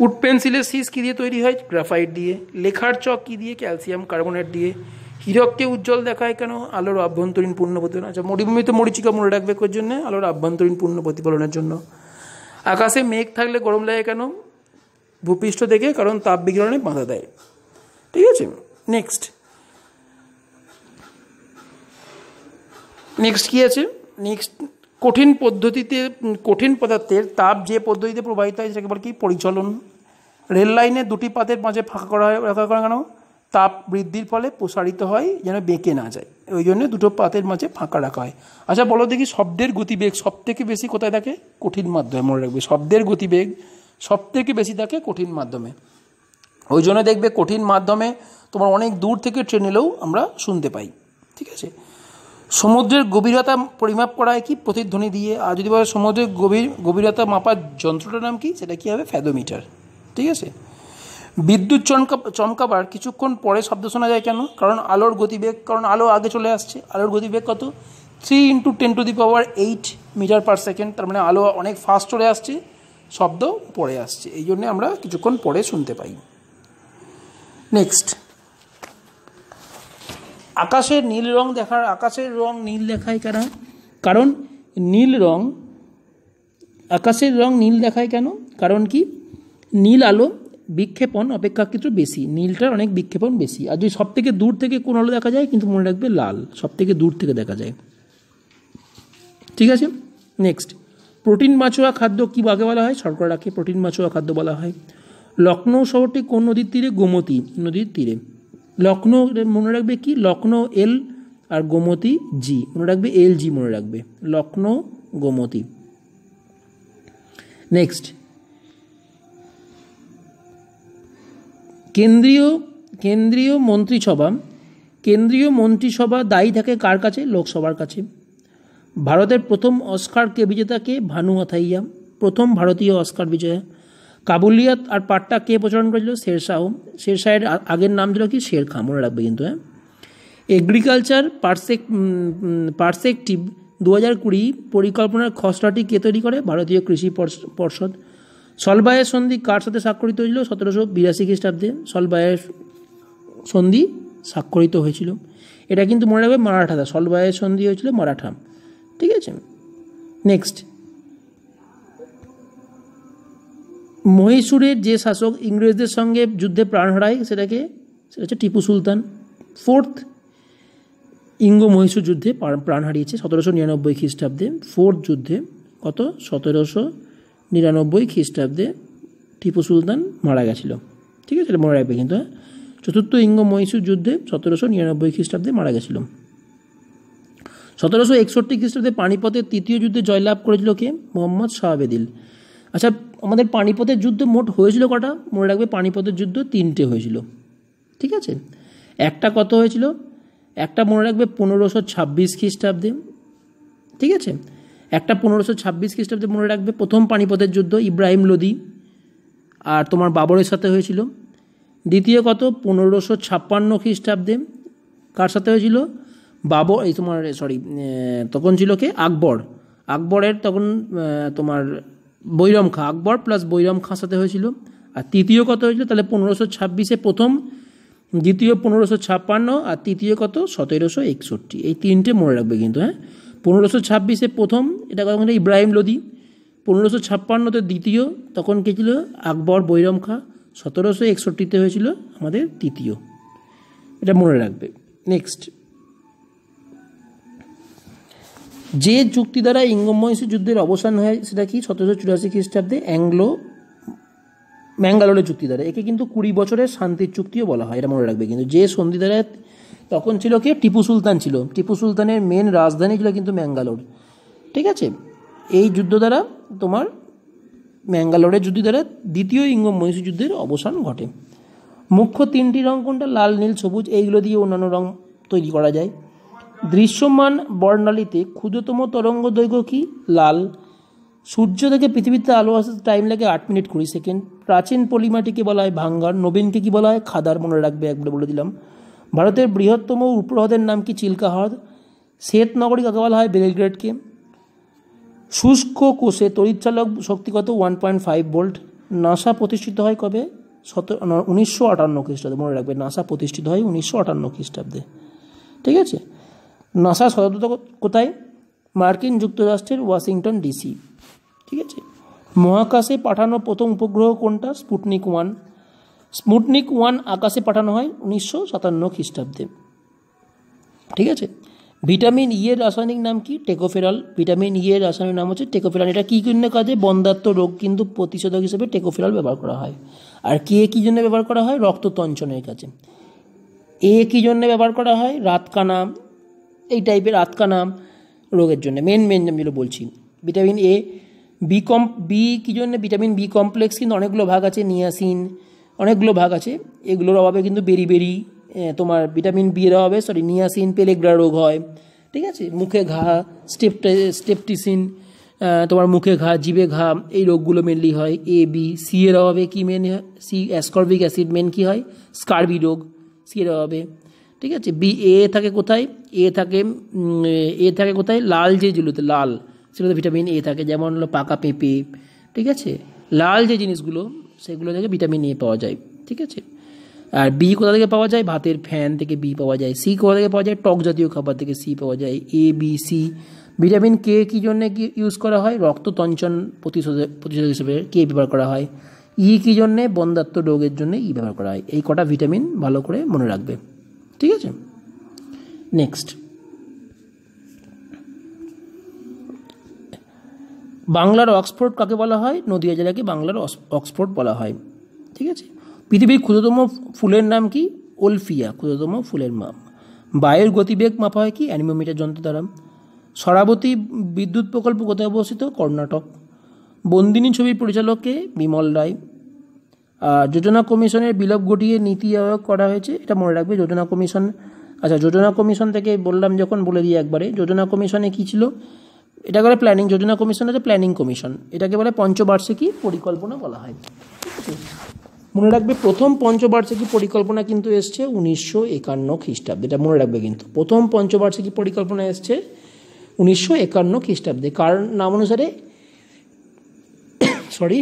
উড পেন্সিলের শীষ কী দিয়ে তৈরি হয়? গ্রাফাইট দিয়ে। লেখার চক কী দিয়ে? ক্যালসিয়াম কার্বনেট দিয়ে। হীরককে উজ্জ্বল দেখায় কেন? আলোর আভ্যন্তরীণ পূর্ণ প্রতিফলন। আচ্ছা, মরুভূমিতে মরিচিকা মনে রাখবে কোর জন্য? আলোর আভ্যন্তরীণ পূর্ণ প্রতিফলনের জন্য। আকাশে মেঘ থাকলে গরম লাগে কেন? ভূপৃষ্ঠ থেকে, কারণ তাপ বিকিরণে বাধা দেয়। ঠিক আছে। নেক্সট কী আছে? নেক্সট, কঠিন পদার্থের তাপ যে পদ্ধতিতে প্রবাহিত হয় সেটাকে বলে কি? পরিচলন। রেল লাইনে দুটি পাতের মাঝে ফাঁকা করা কেন? তাপ বৃদ্ধির ফলে প্রসারিত হয়, যেন বেঁকে না যায়, ওই জন্য দুটো পাতের মাঝে ফাঁকা রাখা হয়। আচ্ছা, বলো দেখি, শব্দের গতিবেগ সব থেকে বেশি কোথায় থাকে? কঠিন মাধ্যমে, মনে রাখবে। শব্দের গতিবেগ সব থেকে বেশি থাকে কঠিন মাধ্যমে। ওই জন্য দেখবে কঠিন মাধ্যমে তোমার অনেক দূর থেকে ট্রেন এলেও আমরা শুনতে পাই। ঠিক আছে। সমুদ্রের গভীরতা পরিমাপ করা হয় কি? প্রতিধ্বনি দিয়ে। আর যদি বলে সমুদ্রের গভীরতা মাপার যন্ত্রটার নাম কি? সেটা কী হবে? ফ্যাদোমিটার। ঠিক আছে। বিদ্যুৎ চমকাবার কিছুক্ষণ পরে শব্দ শোনা যায় কেন? কারণ আলোর গতিবেগ, কারণ আলো আগে চলে আসছে। আলোর গতিবেগ কত? 3 × 10⁸ মিটার পার সেকেন্ড। তার মানে আলো অনেক ফাস্ট চলে আসছে, শব্দ পরে আসছে, এই জন্যে আমরা কিছুক্ষণ পরে শুনতে পাই। নেক্সট, আকাশের নীল রং নীল দেখায় কেন? কারণ আকাশের রং নীল দেখায় কেন? কারণ কি? নীল আলো বিক্ষেপণ অপেক্ষাকৃত বেশি, নীলটার অনেক বিক্ষেপণ বেশি। আর যদি সব থেকে দূর থেকে কোন আলো দেখা যায়, কিন্তু মনে রাখবে লাল, সব থেকে দূর থেকে দেখা যায়। ঠিক আছে। নেক্সট, প্রোটিন মাছোয়া খাদ্য কি ভাগে বলা হয়? শর্করাকে প্রোটিন মাছোয়া খাদ্য বলা হয়। লখনৌ শহরটি কোন নদীর তীরে? গোমতী নদীর তীরে। লখনৌ মনে রাখবে কি? লখনৌ আর গোমতী জি মনে রাখবে, LG মনে রাখবে, লখনৌ গোমতী। নেক্সট, কেন্দ্রীয় মন্ত্রিসভা দায়ী থাকে কার কাছে? লোকসভার কাছে। ভারতের প্রথম অস্কার কে বিজেতা কে? ভানু আথাইয়া, প্রথম ভারতীয় অস্কার বিজয়া। কাবুলিয়াত আর পাট্টা কে প্রচলন করেছিল? শেরশাহ। শেরশাহের আগের নাম ছিল কি? শের খাঁ, মনে রাখবে কিন্তু। হ্যাঁ, এগ্রিকালচার পার্সেকটিভ 2020 পরিকল্পনার খসড়াটি কে তৈরি করে? ভারতীয় কৃষি পর্ষদ। সলবায়ের সন্ধি কার সাথে স্বাক্ষরিত হয়েছিল? 1782 খ্রিস্টাব্দে সলবায়ের সন্ধি স্বাক্ষরিত হয়েছিল। এটা কিন্তু মনে রাখবে মারাঠাদা, সলবায়ের সন্ধি হয়েছিল মারাঠা। ঠিক আছে। নেক্সট, মহীশূরের যে শাসক ইংরেজদের সঙ্গে যুদ্ধে প্রাণ হারায় সেটা হচ্ছে টিপু সুলতান। ফোর্থ ইঙ্গ মহীশূর যুদ্ধে প্রাণ হারিয়েছে 1799 খ্রিস্টাব্দে। ফোর্থ যুদ্ধে কত? 1799 খ্রিস্টাব্দে টিপু সুলতান মারা গেছিল। ঠিক আছে, মনে রাখবে কিন্তু। চতুর্থ ইঙ্গ মহীশূর যুদ্ধে 1799 খ্রিস্টাব্দে মারা গেছিল। 1761 খ্রিস্টাব্দে পানিপথের তৃতীয় যুদ্ধে জয়লাভ করেছিল কে? মোহাম্মদ শাহ আবেদিল। আচ্ছা, আমাদের পানিপথের যুদ্ধ মোট হয়েছিল কটা? মনে রাখবে পানিপথের যুদ্ধ 3টে হয়েছিল। ঠিক আছে, একটা কত হয়েছিল? একটা মনে রাখবে 1526 খ্রিস্টাব্দে। ঠিক আছে, একটা 1526 খ্রিস্টাব্দে মনে রাখবে, প্রথম পানিপথের যুদ্ধ ইব্রাহিম লোদি আর তোমার বাবরের সাথে হয়েছিল। দ্বিতীয় কত? 1556 খ্রিস্টাব্দে কার সাথে হয়েছিল? তখন ছিল কে? আকবরের তখন তোমার বৈরম খাঁ, আকবর প্লাস বৈরম খাঁর সাথে হয়েছিল। আর তৃতীয় কত হয়েছিল? তাহলে 1526-এ প্রথম, দ্বিতীয় 1556 আর তৃতীয় কত? 1761। এই 3টে মনে রাখবে কিন্তু। হ্যাঁ, 1526-এ প্রথম, এটা কখন? ইব্রাহিম লোদি। 1556-তে দ্বিতীয়, তখন কে ছিল? আকবর বৈরম খাঁ। 1761-তে হয়েছিল আমাদের তৃতীয়। এটা মনে রাখবে। নেক্সট, যে চুক্তি দ্বারা ইঙ্গ মহীশূর যুদ্ধের অবসান হয় সেটা কি? 1784 খ্রিস্টাব্দে ম্যাঙ্গালোরের চুক্তি দ্বারা। একে কিন্তু 20 বছরের শান্তির চুক্তিও বলা হয়, এটা মনে রাখবে কিন্তু। যে সন্ধি দ্বারা তখন ছিল কে? টিপু সুলতান ছিল। টিপু সুলতানের মেন রাজধানী ছিল কিন্তু ম্যাঙ্গালোর। ঠিক আছে, এই যুদ্ধ দ্বারা তোমার ম্যাঙ্গালোরের যুদ্ধ দ্বারা দ্বিতীয় ইঙ্গ মহীশূর যুদ্ধের অবসান ঘটে। মুখ্য 3টি রং কোনটা? লাল, নীল, সবুজ। এইগুলো দিয়ে অন্যান্য রং তৈরি করা যায়। দৃশ্যমান বর্ণালীতে ক্ষুদ্রতম তরঙ্গ দৈর্ঘ্য কি? লাল। সূর্য থেকে পৃথিবীতে আলো আসতে টাইম লাগে 8 মিনিট 20 সেকেন্ড। প্রাচীন পলিমাটিকে বলা হয় ভাঙ্গার। নবীনকে কি বলা হয়? খাদার। মনে রাখবে, একবার বলে দিলাম। ভারতের বৃহত্তম উপহ্রদের নাম কি? চিল্কা হ্রদ। শ্বেত নগরী কাকে বলা হয়? বেলগ্রেডকে। শুষ্ক কোষে তড়িৎচালক শক্তি কত? 1.5 ভোল্ট। নাসা প্রতিষ্ঠিত হয় কবে? 1958 খ্রিস্টাব্দে। মনে রাখবে, নাসা প্রতিষ্ঠিত হয় 1958 খ্রিস্টাব্দে। ঠিক আছে, নাসা সদর দপ্তর কোথায়? মার্কিন যুক্তরাষ্ট্রের ওয়াশিংটন DC। ঠিক আছে, মহাকাশে পাঠানো প্রথম উপগ্রহ কোনটা? স্পুটনিক 1। স্পুটনিক 1 আকাশে পাঠানো হয় 1957 খ্রিস্টাব্দে। ঠিক আছে, ভিটামিন ই এর রাসায়নিক নাম কি? টেকোফেরাল। ভিটামিন ই এর রাসায়নিক নাম হচ্ছে টেকোফেরাল। এটা কী জন্য কাজে? বন্ধ্যাত্ব রোগ কিন্তু প্রতিষেধক হিসেবে টেকোফেরাল ব্যবহার করা হয়। আর কী জন্য ব্যবহার করা হয়? রক্ততঞ্চনের কাছে। কী জন্য ব্যবহার করা হয়? রাতকানা, এই টাইপের রাতকানা রোগের জন্য মেন যেগুলো বলছি। Vitamin A. বি কী জন্য? ভিটামিন বি কমপ্লেক্স কিন্তু অনেকগুলো ভাগ আছে, নিয়াসিন, অনেকগুলো ভাগ আছে। এগুলোর অভাবে কিন্তু বেরি তোমার ভিটামিন বি এর অভাবে নিয়াসিন পেলেগ্রা রোগ হয়। ঠিক আছে, মুখে ঘা, স্টেপটিসিন, তোমার মুখে ঘা, জিভে ঘা, এই রোগগুলো মেনলি হয়। বি। সি এর অভাবে কি মেন? সি অ্যাসকর্বিক অ্যাসিড মেন কি হয়? স্কারবি রোগ, সি এর অভাবে। ঠিক আছে, এ থাকে কোথায়? এ থাকে কোথায়? লাল যেগুলোতে, লাল সেগুলোতে ভিটামিন এ থাকে, যেমন হলো পাকা পেঁপে। ঠিক আছে, লাল যে জিনিসগুলো সেগুলো থেকে ভিটামিন এ পাওয়া যায়। ঠিক আছে, আর বি কোথা থেকে পাওয়া যায়? ভাতের ফ্যান থেকে বি পাওয়া যায়। সি কোথা থেকে পাওয়া যায়? টক জাতীয় খাবার থেকে সি পাওয়া যায়। এ, বি, সি। ভিটামিন কে কী জন্য ইউজ করা হয়? রক্ততঞ্চন প্রতিষেধক হিসেবে কে ব্যবহার করা হয়। কী জন্যে? বন্ধ্যাত্ব রোগের জন্য ব্যবহার করা হয়। এই কটা ভিটামিন ভালো করে মনে রাখবে। ঠিক আছে, নেক্সট, বাংলার অক্সফোর্ড কাকে বলা হয়? নদিয়া জেলাকে বাংলার অক্সফোর্ড বলা হয়। ঠিক আছে, পৃথিবীর ক্ষুদ্রতম ফুলের নাম কি? ওলফিয়া, ক্ষুদ্রতম ফুলের নাম। বায়ুর গতিবেগ মাপা হয় কি অ্যানিমোমিটার যন্ত্র দ্বারা। সরাবতী বিদ্যুৎ প্রকল্প কোথায় অবস্থিত? কর্ণাটক। বন্দিনী ছবির পরিচালক কে? বিমল রায়। যোজনা কমিশনের বিলোপ ঘটিয়ে নীতি আয়োগ করা হয়েছে, এটা মনে রাখবে যোজনা কমিশন। আচ্ছা, যোজনা কমিশন থেকে বললাম যখন বলে দিই একবারে, যোজনা কমিশনে কী ছিল? এটা করে প্ল্যানিং, যোজনা কমিশন হচ্ছে প্ল্যানিং কমিশন, এটাকে বলে পঞ্চবার্ষিকী পরিকল্পনা বলা হয়। ঠিক আছে, মনে রাখবে প্রথম পঞ্চবার্ষিকী পরিকল্পনা কিন্তু এসছে 1951 খ্রিস্টাব্দে, এটা মনে রাখবে কিন্তু। প্রথম পঞ্চবার্ষিকী পরিকল্পনা এসছে 1951 খ্রিস্টাব্দে। কার নাম অনুসারে?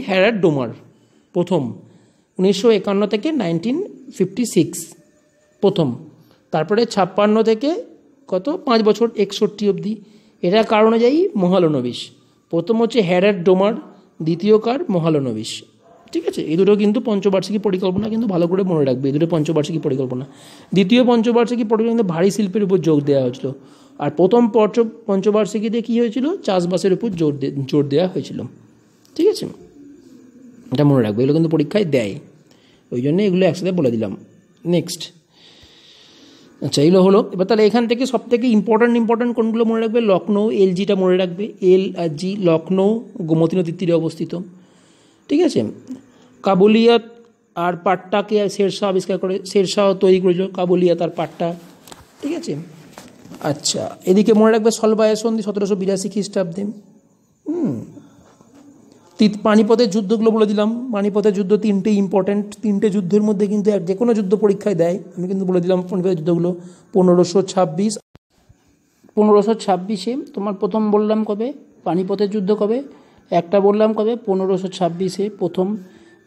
হ্যারাল্ড ডোমার। প্রথম 1951 থেকে 1956 প্রথম। তারপরে 56 থেকে কত 5 বছর 61 অবধি। এটা কার অনুযায়ী? মহালনোবিস। প্রথম হচ্ছে হ্যারাল্ড ডোমার, দ্বিতীয় কার? মহালনোবিস। ঠিক আছে, এই দুটো কিন্তু পঞ্চবার্ষিকী পরিকল্পনা, কিন্তু ভালো করে মনে রাখবে এই দুটো পঞ্চবার্ষিকী পরিকল্পনা। দ্বিতীয় পঞ্চবার্ষিকী পরিকল্পনা ভারী শিল্পের উপর জোর দেওয়া হয়েছিল, আর প্রথম পঞ্চবার্ষিকীতে কী হয়েছিল? চাষবাসের উপর জোর দেওয়া হয়েছিল। ঠিক আছে, এটা মনে রাখবে, এগুলো কিন্তু পরীক্ষায় দেয়, ওই জন্য এগুলো একসাথে বলে দিলাম। নেক্সট, আচ্ছা এগুলো হলো। এবার তাহলে এখান থেকে সব থেকে ইম্পর্ট্যান্ট কোনগুলো মনে রাখবে? লখনৌ, এলজিটা মনে রাখবে, এল আর জি, লখনৌ গোমতী নদীর তীরে অবস্থিত। ঠিক আছে, কাবুলিয়াত আর পাট্টাকে শেরশাহ আবিষ্কার করে, শেরশাহ তৈরি করেছিল কাবুলিয়াত আর পাট্টা। ঠিক আছে, আচ্ছা এদিকে মনে রাখবে সলবায়া সন্ধি 1782 খ্রিস্টাব্দে। পানিপথের যুদ্ধগুলো বলে দিলাম। পানিপথের যুদ্ধ তিনটে ইম্পর্ট্যান্ট, তিনটে যুদ্ধের মধ্যে কিন্তু যে কোনো যুদ্ধ পরীক্ষায় দেয়, আমি কিন্তু বলে দিলাম পানিপথের যুদ্ধগুলো। 1526 তোমার প্রথম বললাম কবে? পানিপথের যুদ্ধ কবে? একটা বললাম কবে? 1526 প্রথম।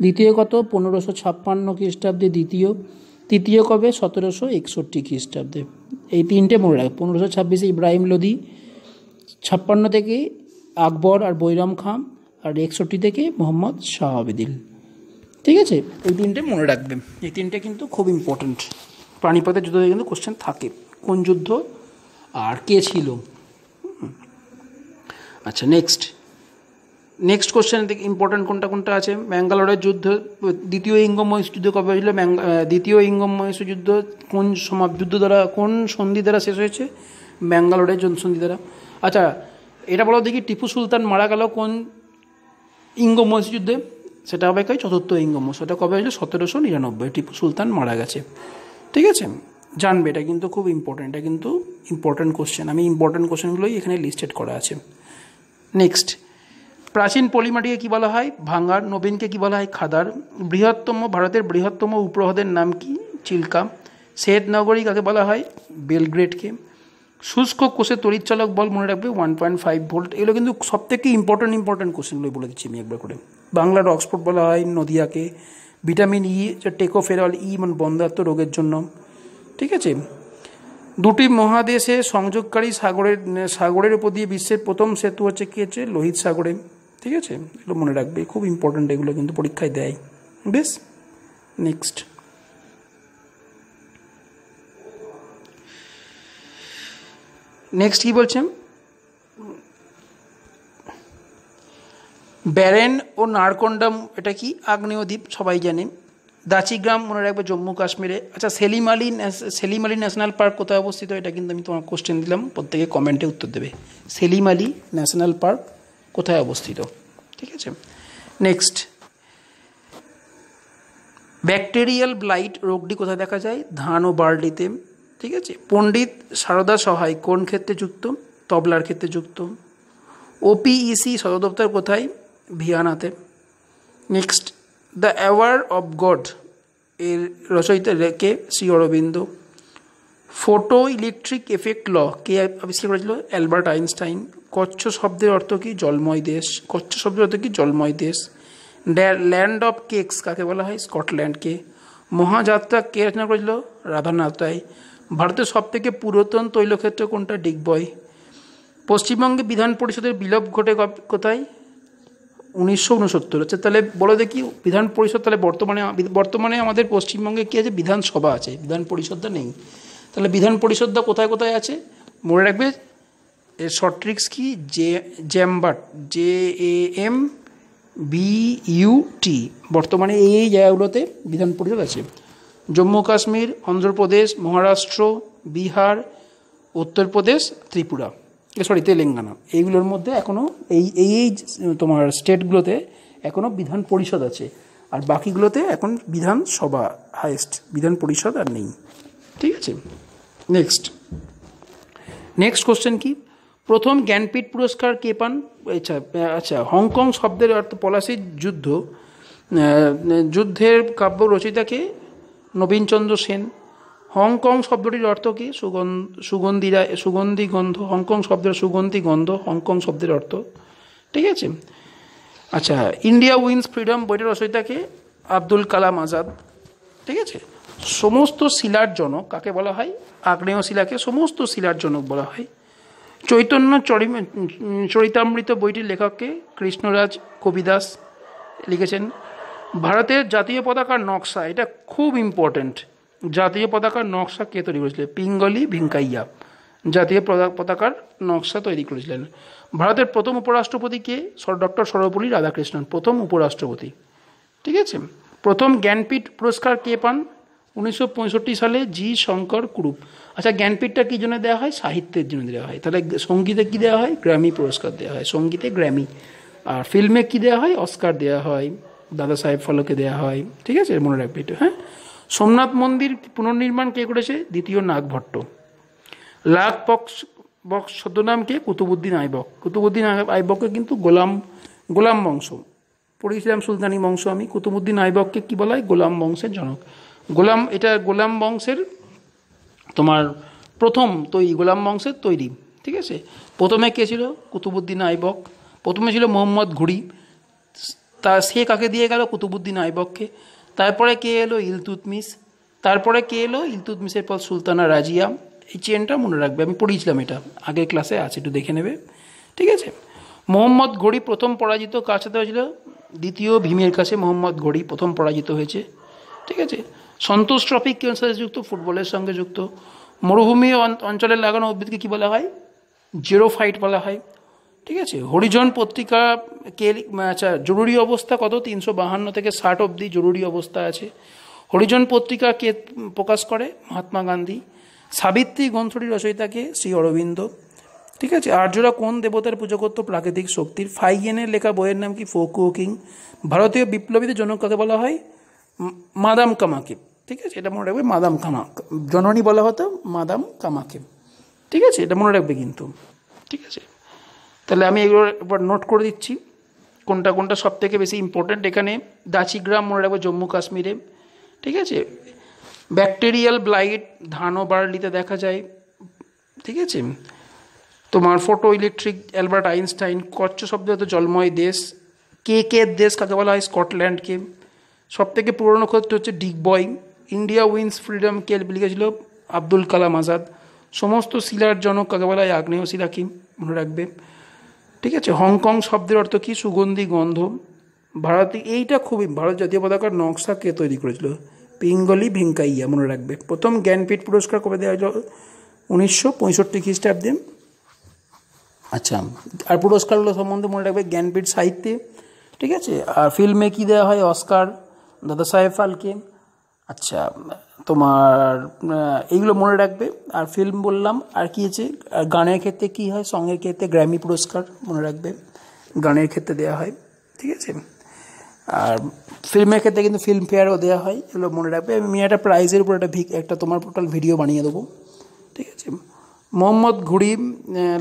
দ্বিতীয় কত? 1556 খ্রিস্টাব্দে দ্বিতীয়। তৃতীয় কবে? 1761 খ্রিস্টাব্দে। এই তিনটে মনে রাখবে। 1526 ইব্রাহিম লোদি, 56 থেকে আকবর আর বৈরাম খান, আর 61 থেকে মোহাম্মদ শাহ আবেদিল। ঠিক আছে, এই তিনটে মনে রাখবে, এই তিনটে কিন্তু খুব ইম্পর্ট্যান্ট। পানিপথের যুদ্ধ কিন্তু কোশ্চেন থাকে, কোন যুদ্ধ আর কে ছিল। আচ্ছা নেক্সট কোশ্চেন থেকে ইম্পর্ট্যান্ট কোনটা আছে? ব্যাঙ্গালোরের যুদ্ধ, দ্বিতীয় ইঙ্গম মহীশূর যুদ্ধ কবে হয়েছিল? দ্বিতীয় ইঙ্গম মহীশূর যুদ্ধ কোন যুদ্ধ দ্বারা, কোন সন্ধি দ্বারা শেষ হয়েছে? ব্যাঙ্গালোরের সন্ধি দ্বারা। আচ্ছা এটা বলো দেখি, টিপু সুলতান মারা গেল কোন ইঙ্গম মহীশূর যুদ্ধে? সেটা হবে চতুর্থ ইঙ্গম। সেটা কবে হয়েছিল? 1799 টিপু সুলতান মারা গেছে। ঠিক আছে, জানবে, এটা কিন্তু খুব ইম্পর্ট্যান্ট, এটা কিন্তু ইম্পর্ট্যান্ট কোশ্চেন। আমি ইম্পর্ট্যান্ট কোশ্চেনগুলোই এখানে লিস্টেড করা আছে। নেক্সট, প্রাচীন পলিমাটিকে কী বলা হয়? ভাঙার। নবীনকে কী বলা হয়? খাদার। ভারতের বৃহত্তম উপহ্রদের নাম কি? চিল্কা। শ্বেত নগরী কাকে বলা হয়? বেলগ্রেডকে। শুষ্ক কোষের তড়িৎচালক বল মনে রাখবে 1.5 ভোল্ট। এগুলো কিন্তু সব থেকে ইম্পর্ট্যান্ট কোশ্চেনগুলো বলে দিচ্ছি আমি একবার করে। বাংলার অক্সফোর্ড বলা হয় নদিয়াকে। ভিটামিন ই টেকোফেরল, মানে বন্ধ্যাত্ব রোগের জন্য। ঠিক আছে, দুটি মহাদেশে সংযোগকারী সাগরের উপর দিয়ে বিশ্বের প্রথম সেতু হচ্ছে কি? হচ্ছে লোহিত সাগরে। ঠিক আছে, এগুলো মনে রাখবে, খুব ইম্পর্ট্যান্ট, এগুলো কিন্তু পরীক্ষায় দেয়। বেশ, নেক্সট কি বলছেন? ব্যারেন ও নারকন্ডাম এটা কি? আগ্নেয় দ্বীপ, সবাই জানে। দাচিগ্রাম মনে রাখবে জম্মু কাশ্মীরে। আচ্ছা সেলিম আলী ন্যাশনাল পার্ক কোথায় অবস্থিত? এটা কিন্তু আমি তোমার কোশ্চেন দিলাম, প্রত্যেকে কমেন্টে উত্তর দেবে। সেলিম আলী ন্যাশনাল পার্ক কোথায় অবস্থিত? ঠিক আছে, নেক্সট, ব্যাকটেরিয়াল ব্লাইট রোগটি কোথায় দেখা যায়? ধান ও বার্লিতে। ঠিক আছে, পণ্ডিত সারদা সহায় কোন ক্ষেত্রে যুক্ত? তবলার ক্ষেত্রে যুক্ত। ওপিইসি সদর দপ্তর কোথায়? ভিয়ানাতে। Next, the hour of God এর রচয়িতা কে? Shri Aurobindo. Photo electric effect law কে আবিষ্কার করেছিল? Albert Einstein. কচ্ছ শব্দের অর্থ কি? জলময় দেশ। জলময় দেশ। ল্যান্ড অফ কেকস কাকে বলা হয়? স্কটল্যান্ডকে। মহাযাত্রা কে রচনা করেছিল? রাধানাথ রায়। ভারতের সবথেকে পুরাতন তৈলক্ষেত্র কোনটা? ডিগবয়। পশ্চিমবঙ্গে বিধান পরিষদের বিলোপ ঘটে কোথায়? 1969। আচ্ছা তাহলে বলো দেখি, বিধান পরিষদ তাহলে বর্তমানে আমাদের পশ্চিমবঙ্গে কী আছে? বিধানসভা আছে, বিধান পরিষদটা নেই। তাহলে বিধান পরিষদটা কোথায় কোথায় আছে মনে রাখবে। এর শর্ট ট্রিক্স কি? জ্যামবাট, JAMBUT। বর্তমানে এই জায়গাগুলোতে বিধান পরিষদ আছে। জম্মু কাশ্মীর, অন্ধ্রপ্রদেশ, মহারাষ্ট্র, বিহার, উত্তরপ্রদেশ, ত্রিপুরা, তেলেঙ্গানা, এইগুলোর মধ্যে এখনও এই তোমার স্টেটগুলোতে এখনও বিধান পরিষদ আছে, আর বাকিগুলোতে এখন বিধানসভা হাইয়েস্ট, বিধান পরিষদ আর নেই। ঠিক আছে, নেক্সট কোশ্চেন কি? প্রথম জ্ঞানপীঠ পুরস্কার কে পান? আচ্ছা, হংকং শব্দের অর্থ পলাশির যুদ্ধের কাব্য রচয়িতাকে? নবীনচন্দ্র সেন। হংকং শব্দটির অর্থ কি? সুগন্ধি গন্ধ। হংকং শব্দের সুগন্ধি গন্ধ, হংকং শব্দের অর্থ। ঠিক আছে, আচ্ছা, ইন্ডিয়া উইন্স ফ্রিডম বইটার রচয়িতাকে? আব্দুল কালাম আজাদ। ঠিক আছে, সমস্ত শিলার জনক কাকে বলা হয়? আগ্নেয় শিলাকে সমস্ত শিলার জনক বলা হয়। চৈতন্য চরিতামৃত বইটির লেখককে? কৃষ্ণরাজ কবিদাস লিখেছেন। ভারতের জাতীয় পতাকার নকশা, এটা খুব ইম্পর্ট্যান্ট, জাতীয় পতাকার নকশা কে তৈরি করেছিলেন? পিঙ্গলি ভেঙ্কাইয়া জাতীয় পতাকার নকশা তৈরি করেছিলেন। ভারতের প্রথম উপরাষ্ট্রপতি কে? ডক্টর সর্বপল্লী রাধাকৃষ্ণন, প্রথম উপরাষ্ট্রপতি। ঠিক আছে, প্রথম জ্ঞানপীঠ পুরস্কার কে পান? 1965 সালে জি শঙ্কর কুরুপ। আচ্ছা, জ্ঞানপীঠটা কী জন্য দেওয়া হয়? সাহিত্যের জন্য দেওয়া হয়। তাহলে সঙ্গীতে কী দেওয়া হয়? গ্র্যামি পুরস্কার দেওয়া হয়, সঙ্গীতে গ্র্যামি। আর ফিল্মে কী দেওয়া হয়? অস্কার দেওয়া হয়, দাদা সাহেব ফালকে দেওয়া হয়। ঠিক আছে, মনে রাখবে এটা। হ্যাঁ, সোমনাথ মন্দির পুনর্নির্মাণ কে করেছে? দ্বিতীয় নাগভট্ট। লাখ বক্স ছদ্মনাম কে? কুতুবুদ্দিন আইবক। কুতুবুদ্দিন আইবককে কিন্তু গোলাম বংশ পড়েছিলাম, সুলতানি বংশ আমি। কুতুবুদ্দিন আইবককে কী বলা হয়? গোলাম বংশের জনক। এটা গোলাম বংশের তোমার প্রথম গোলাম বংশের তৈরি। ঠিক আছে, প্রথমে কে ছিল? কুতুবুদ্দিন আইবক। প্রথমে ছিল মোহাম্মদ ঘুরি, সে কাকে দিয়ে গেল? কুতুবুদ্দিন আইবককে। তারপরে কে এলো? ইলতুৎমিশ। তারপরে কে এলো? ইলতুৎমিশের পর সুলতানা রাজিয়া। এই চেনটা মনে রাখবে, আমি পড়িয়েছিলাম এটা, আগের ক্লাসে আছে, একটু দেখে নেবে। ঠিক আছে, মোহাম্মদ ঘুরি প্রথম পরাজিত কার সাথে হয়েছিল? দ্বিতীয় ভীমের কাছে মোহাম্মদ ঘুরি প্রথম পরাজিত হয়েছে। ঠিক আছে, সন্তোষ ট্রফি কোন সাথে যুক্ত? ফুটবলের সঙ্গে যুক্ত। মরুভূমি অঞ্চলে লাগানো উদ্ভিদকে কী বলা হয়? জেরোফাইট বলা হয়। ঠিক আছে, হরিজন পত্রিকা কে? আচ্ছা, জরুরি অবস্থা কত? 352 থেকে 60 অবধি জরুরি অবস্থা আছে। হরিজন পত্রিকা কে প্রকাশ করে? মহাত্মা গান্ধী। সাবিত্রী গ্রন্থটির রচয়িতাকে? শ্রী অরবিন্দ। ঠিক আছে, আর্যরা কোন দেবতার পুজো করত? প্রাকৃতিক শক্তির। ফাইয়েনের লেখা বইয়ের নাম কি? ফোকুকিং। ভারতীয় বিপ্লবীদের জনক কাকে বলা হয়? মাদাম কামাকে। ঠিক আছে, এটা মনে রাখবে, মাদাম কামাক জননী বলা হতো মাদাম কামাকে। ঠিক আছে, এটা মনে রাখবে কিন্তু। ঠিক আছে, তাহলে আমি এগুলো একবার নোট করে দিচ্ছি কোনটা সব থেকে বেশি ইম্পর্ট্যান্ট। এখানে দাচিগ্রাম মনে রাখবে, জম্মু কাশ্মীরে। ঠিক আছে, ব্যাকটেরিয়াল ব্লাইট ধান ও বার্লিতে দেখা যায়। ঠিক আছে, তোমার photo electric Albert Einstein. Kutch শব্দ হতো জলময় দেশ। কে দেশ কাকে বলা হয়? স্কটল্যান্ডকে। সব থেকে পুরনো ক্ষেত্র হচ্ছে ডিগবয়। ইন্ডিয়া উইন্স ফ্রিডম কে লিখেছিল? আব্দুল কালাম আজাদ। সমস্ত শিলার জনক কাকে বলা হয়? আগ্নেয় শিলাকে, মনে রাখবে। ঠিক আছে, হংকং শব্দের অর্থ কি? সুগন্ধি গন্ধ। এইটা খুবই, ভারত জাতীয় পতাকার নকশা কে তৈরি করেছিল? পিঙ্গলি ভেঙ্কাইয়া, মনে রাখবে। প্রথম জ্ঞানপীঠ পুরস্কার কবে দেওয়া হয়েছিল? 1965 খ্রিস্টাব্দে। আচ্ছা, আর পুরস্কারগুলো সম্বন্ধে মনে রাখবে, জ্ঞানপীঠ সাহিত্যে। ঠিক আছে, আর ফিল্মে কী দেওয়া হয়? অস্কার, দাদা সাহেব ফালকে। আচ্ছা, তোমার এইগুলো মনে রাখবে। আর ফিল্ম বললাম, আর কী আছে? আর গানের ক্ষেত্রে কী হয়? সঙ্গের ক্ষেত্রে গ্র্যামি পুরস্কার, মনে রাখবে, গানের ক্ষেত্রে দেওয়া হয়। ঠিক আছে, আর ফিল্মের ক্ষেত্রে কিন্তু ফিল্মফেয়ারও দেওয়া হয়, এগুলো মনে রাখবে। আমি একটা প্রাইজের উপর একটা তোমার টোটাল ভিডিও বানিয়ে দেবো। ঠিক আছে, মোহাম্মদ ঘুরি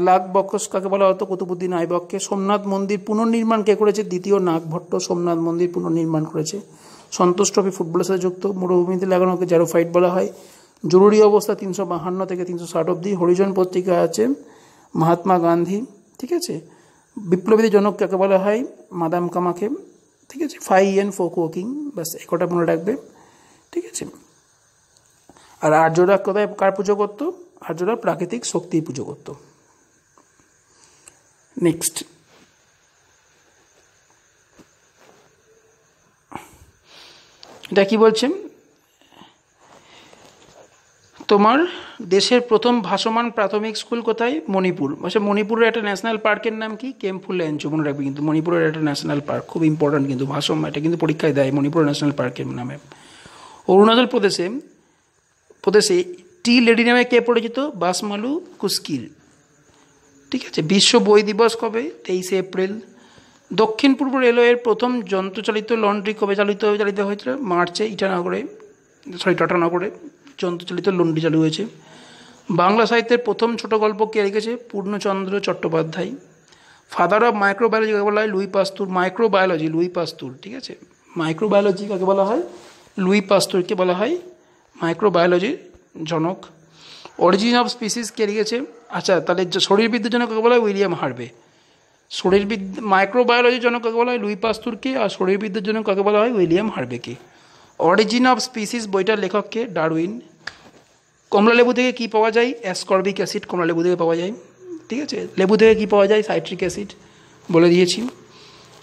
লাখ বক্স কাকে বলা হতো? কুতুবুদ্দিন আইবককে। সোমনাথ মন্দির পুনর্নির্মাণ কে করেছে? দ্বিতীয় নাগভট্ট সোমনাথ মন্দির পুনর্নির্মাণ করেছে। সন্তোষ ট্রফি ফুটবলের সাথে যুক্ত। মরুভূমিতে লাগানোকে জেরোফাইট বলা হয়। জরুরি অবস্থা 352 থেকে 360 অবধি। হরিজন পত্রিকা আছে মহাত্মা গান্ধী। ঠিক আছে, বিপ্লবীদের জনক কাকে বলা হয়? মাদাম কামাকে। ঠিক আছে, ফাইয়েন ফোকুকিং, ব্যাস একটা মনে রাখবে। ঠিক আছে, আর আর্যরা কোথায় কার পুজো করতো? আর্যরা প্রাকৃতিক শক্তির পুজো করত। নেক্সট, এটা কি বলছেন? তোমার দেশের প্রথম ভাসমান প্রাথমিক স্কুল কোথায়? মণিপুর। আচ্ছা, মণিপুরের একটা ন্যাশনাল পার্কের নাম কি? কেম্ফু ল্যাঞ্চো, মনে রাখবে কিন্তু। মণিপুরের একটা ন্যাশনাল পার্ক, খুব ইম্পর্ট্যান্ট কিন্তু, ভাসমান, এটা কিন্তু পরীক্ষায় দেয় মণিপুর ন্যাশনাল পার্কের নামে। অরুণাচল প্রদেশে টি লেডি নামে কে পরিচিত? বাসমালু কুস্কির। ঠিক আছে। বিশ্ব বই দিবস কবে? 23 এপ্রিল। দক্ষিণ পূর্ব রেলওয়ের প্রথম যন্ত্রচালিত লন্ড্রি কবে চালিত হয়েছিল? মার্চে টাটানগরে যন্ত্রচালিত লন্ড্রি চালু হয়েছে। বাংলা সাহিত্যের প্রথম ছোট গল্প কে লিখেছে? পূর্ণচন্দ্র চট্টোপাধ্যায়। ফাদার অফ মাইক্রোবায়োলজি কাকে বলা হয়? লুই পাস্তুর। Microbiology Luis Pasteur. ঠিক আছে। মাইক্রোবায়োলজি কাকে বলা হয়? লুই পাস্তুরকে বলা হয় মাইক্রোবায়োলজির জনক। অরিজিন অফ স্পিসিস কে লিখেছে? আচ্ছা, তাহলে শরীরবিদ্যার জনক কাকে বলা হয়? William Harvey. মাইক্রোবায়োলজির জনক কাকে বলা হয়? লুই পাস্তুরকে। আর শরীরবিদ্যার জনক কাকে বলা হয়? উইলিয়াম হার্ভেকে। অরিজিন অফ স্পিসিস বইটার লেখককে? ডারউইন। কমলালেবু থেকে কী পাওয়া যায়? অ্যাসকর্বিক অ্যাসিড কমলালেবু থেকে পাওয়া যায়। ঠিক আছে। লেবু থেকে কী পাওয়া যায়? সাইট্রিক অ্যাসিড বলে দিয়েছি।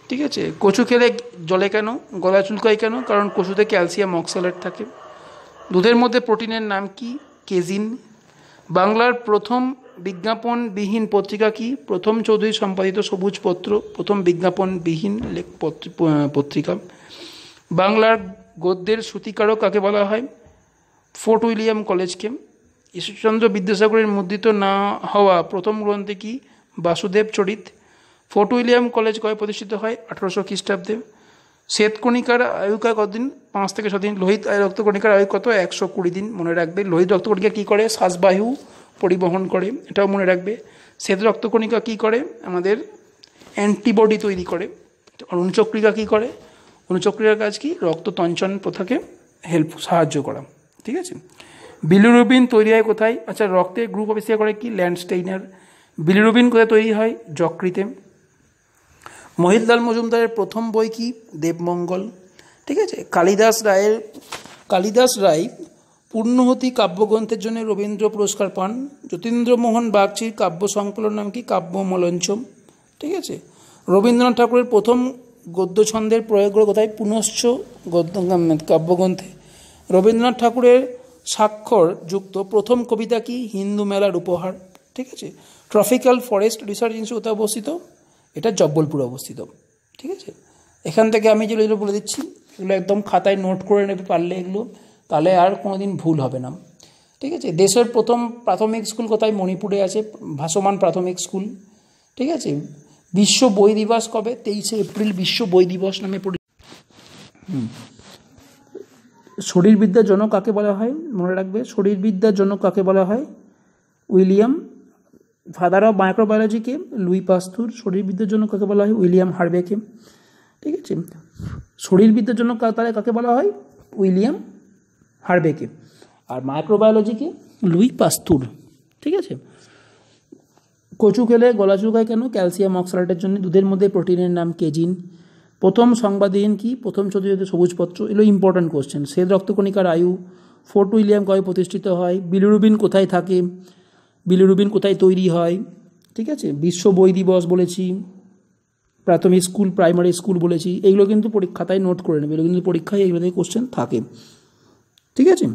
ঠিক আছে। কচু খেলে জলে কেন? গলা চুলকায় কেন? কারণ কচুতে ক্যালসিয়াম অক্সালেট থাকে। দুধের মধ্যে প্রোটিনের নাম কি? কেজিন। বাংলার প্রথম বিজ্ঞাপনবিহীন পত্রিকা কি? প্রথম চৌধুরী সম্পাদিত সবুজ পত্র প্রথম বিজ্ঞাপনবিহীন পত্রিকা। বাংলার গদ্যের সূতিকারক কাকে বলা হয়? ফোর্ট উইলিয়াম কলেজকে। ঈশ্বরচন্দ্র বিদ্যাসাগরের মুদ্রিত না হওয়া প্রথম গ্রন্থে কি? বাসুদেব চরিত। ফোর্ট উইলিয়াম কলেজ কবে প্রতিষ্ঠিত হয়? 1800 খ্রিস্টাব্দে। শ্বেতকণিকার আয়ুকা কতদিন? 5 থেকে 7 দিন। লোহিত রক্তকণিকার আয়ু কত? 120 দিন। মনে রাখবে। লোহিত রক্তকণিকা কী করে? শ্বাসবায়ু পরিবহন করে, এটাও মনে রাখবে। শ্বেত রক্তকণিকা কী করে? আমাদের অ্যান্টিবডি তৈরি করে। আর অনুচক্রিকা কী করে? অনুচক্রিয়ার কাজ কি? রক্ত তঞ্চন প্রথাকে সাহায্য করা। ঠিক আছে। বিলিরুবিন তৈরি হয় কোথায়? আচ্ছা, রক্তের গ্রুপ আবিষ্কার করে কি? ল্যান্ডস্টেইনার। বিলিরুবিন কোথায় তৈরি হয়? যকৃতে। মহিললাল মজুমদারের প্রথম বই কি? দেবমঙ্গল। ঠিক আছে। কালিদাস রায় পূর্ণহতি কাব্যগ্রন্থের জন্য রবীন্দ্র পুরস্কার পান। যতীন্দ্রমোহন বাগচির কাব্য সংকলন নাম কি? কাব্যমলঞ্চম। ঠিক আছে। রবীন্দ্রনাথ ঠাকুরের প্রথম গদ্য ছন্দের প্রয়োগ করে কোথায়? পুনশ্চ কাব্যগ্রন্থে। রবীন্দ্রনাথ ঠাকুরের স্বাক্ষর যুক্ত প্রথম কবিতা কি? হিন্দু মেলার উপহার। ঠিক আছে। ট্রপিক্যাল ফরেস্ট রিসার্চ ইনস্টিটিউট কোথায় অবস্থিত? এটা জব্বলপুরে অবস্থিত। ঠিক আছে। এখান থেকে আমি যেগুলো বলে দিচ্ছি এগুলো একদম খাতায় নোট করে নেবে পারলে এগুলো, তাহলে আর কোনো দিন ভুল হবে না। ঠিক আছে। দেশের প্রথম প্রাথমিক স্কুল কোথায়? মণিপুরে আছে, ভাসমান প্রাথমিক স্কুল। ঠিক আছে। বিশ্ব বই দিবস কবে? 23 এপ্রিল বিশ্ব বই দিবস নামে শরীরবিদ্যার জনক কাকে বলা হয়? মনে রাখবে। শরীরবিদ্যার জনক কাকে বলা হয়? উইলিয়াম। ফাদার অফ মাইক্রোবায়োলজিকে? Louis Pasteur. শরীরবিদ্যার জন্য কাকে বলা হয়? উইলিয়াম হার্ভেকে। ঠিক আছে। শরীরবিদ্যার জন্য তাহলে কাকে বলা হয়? উইলিয়াম হার্ভেকে। আর মাইক্রোবায়োলজিকে? Louis Pasteur. ঠিক আছে। কচু খেলে গলা চুলকায় কেন? ক্যালসিয়াম অক্সালেটের জন্য। দুধের মধ্যে প্রোটিনের নাম কেজিন। প্রথম সংবাদহীন কি? প্রথম চৌধুরী সবুজপত্র। এগুলো ইম্পর্ট্যান্ট কোশ্চেন। শ্বেত রক্তকণিকার আয়ু। ফোর্ট উইলিয়াম কবে প্রতিষ্ঠিত হয়? বিলিরুবিন কোথায় থাকে? বিলিরুবিন কোথায় তৈরি হয়? ঠিক আছে। বিশ্ব বই দিবস বলেছি, প্রাথমিক স্কুল প্রাইমারি স্কুল বলেছি। এইগুলো কিন্তু খাতায় নোট করে নেবে, এগুলো কিন্তু পরীক্ষায় এইগুলো থেকে কোশ্চেন থাকে। ঠিক আছে।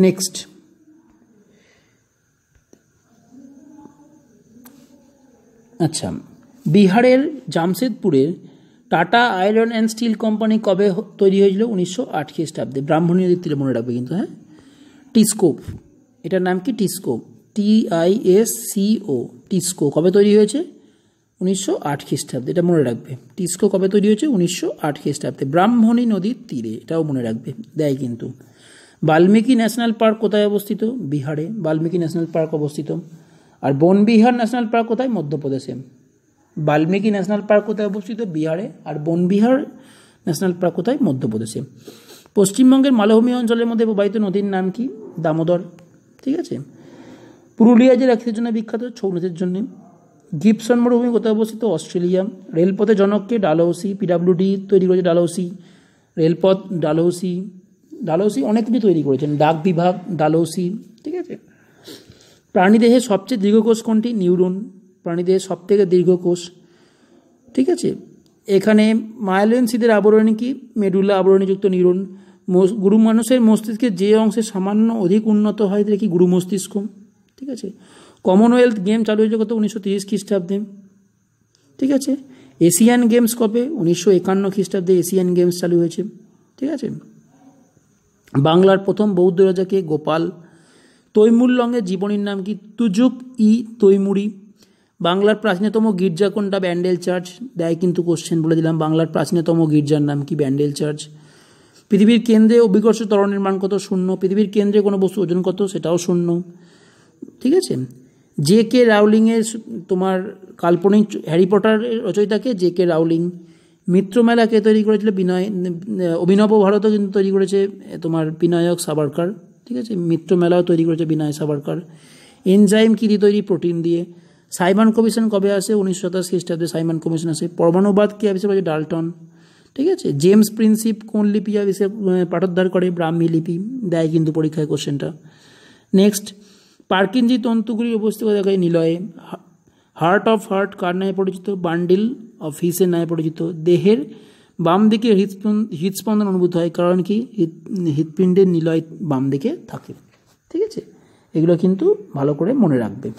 নেক্সট, আচ্ছা, বিহারের জামশেদপুরের Tata iron and steel company কবে তৈরি হয়েছিল? 1908 খ্রিস্টাব্দে। ব্রাহ্মণী নদীর তীরে, মনে রাখবে কিন্তু। হ্যাঁ, টিস্কো, এটার নাম কি? টিস্কো, TISCO, টিস্কো কবে তৈরি হয়েছে? 1908 খ্রিস্টাব্দে, এটা মনে রাখবে। টিস্কো কবে তৈরি হয়েছে? 1908 খ্রিস্টাব্দে, ব্রাহ্মণী নদীর তীরে, এটাও মনে রাখবে, দেয় কিন্তু। বাল্মীকি ন্যাশনাল পার্ক কোথায় অবস্থিত? বিহারে বাল্মীকি ন্যাশনাল পার্ক অবস্থিত। আর বনবিহার ন্যাশনাল পার্ক কোথায়? মধ্যপ্রদেশে। বাল্মীকি ন্যাশনাল পার্ক কোথায় অবস্থিত? বিহারে। আর বনবিহার ন্যাশনাল পার্ক কোথায়? মধ্যপ্রদেশে। পশ্চিমবঙ্গের মালভূমি অঞ্চলের মধ্যে প্রবাহিত নদীর নাম কি? দামোদর। ঠিক আছে। পুরুলিয়া জেলা কিসের জন্য বিখ্যাত? ছৌ নাচের জন্য। গিবসন মরুভূমি কোথায় অবস্থিত? অস্ট্রেলিয়া। রেলপথে জনককে? ডালহৌসি। PWD তৈরি করেছে ডালহৌসি। রেলপথ ডালহৌসি। ডালহৌসি অনেক কিছু তৈরি করেছেন, ডাক বিভাগ ডালহৌসি। ঠিক আছে। প্রাণীদেহের সবচেয়ে দীর্ঘ কোষ কোনটি? নিউরন। প্রাণীদেহের সবথেকে দীর্ঘ কোষ। ঠিক আছে। এখানে মায়োলিন সিদের আবরণী কি? মেডুলা আবরণীযুক্ত নিউরন। গুরু মানুষের মস্তিষ্কের যে অংশে সামান্য অধিক উন্নত হয় তাহলে কি? গুরু মস্তিষ্ক। ঠিক আছে। কমনওয়েলথ গেম চালু হয়েছে কত? 1930 খ্রিস্টাব্দে। ঠিক আছে। এশিয়ান গেমস কবে? 1951 খ্রিস্টাব্দে এশিয়ান গেমস চালু হয়েছে। ঠিক আছে। বাংলার প্রথম বৌদ্ধ রাজাকে গোপাল। তৈমুরলঙের জীবনীর নাম কি? তুজুক ই তৈমুরি। বাংলার প্রাচীনতম গির্জা কোনটা? ব্যান্ডেল চার্চ। দেয় কিন্তু কোশ্চেন, বলে দিলাম বাংলার প্রাচীনতম গির্জার নাম কি? ব্যান্ডেল চার্চ। পৃথিবীর কেন্দ্রে অভিকর্ষ ত্বরণের মান কত? 0। পৃথিবীর কেন্দ্রে কোনো বস্তু ওজন কত? সেটাও 0। ঠিক আছে। জে কে রাউলিংয়ের তোমার কাল্পনিক হ্যারি পটার রচয়িতাকে জে কে রাউলিং। মিত্র মেলাকে তৈরি করেছিল অভিনব ভারতও কিন্তু তৈরি করেছে তোমার বিনায়ক সাভারকার। ঠিক আছে, মিত্র মেলাও তৈরি করেছে বিনায়ক সাভারকার। এনজাইম কী দিয়ে তৈরি? প্রোটিন দিয়ে। সাইমন কমিশন কবে আসে? 1927 খ্রিস্টাব্দে সাইমন কমিশন আসে। পরমাণুবাদ কে আবিষ্কার করেছে? ডাল্টন। ঠিক আছে। জেমস প্রিন্সিপ কোন লিপি পাঠোদ্ধার করে? ব্রাহ্মী লিপি। দেয় কিন্তু পরীক্ষায় কোশ্চেনটা। নেক্সট, পার্কিনজি তন্তুগুলির উপস্থিত দেখায় নিলয়ে। হার্ট অফ হার্ট কার নামে পরিচিত? বান্ডিল অফ হিসের নামে পরিচিত। দেহের বাম দিকে হৃদস্পন্দন অনুভূত হয়, কারণ কি? হৃৎপিণ্ডের নিলয় বাম দিকে থাকে। ঠিক আছে, এগুলো কিন্তু ভালো করে মনে রাখবে।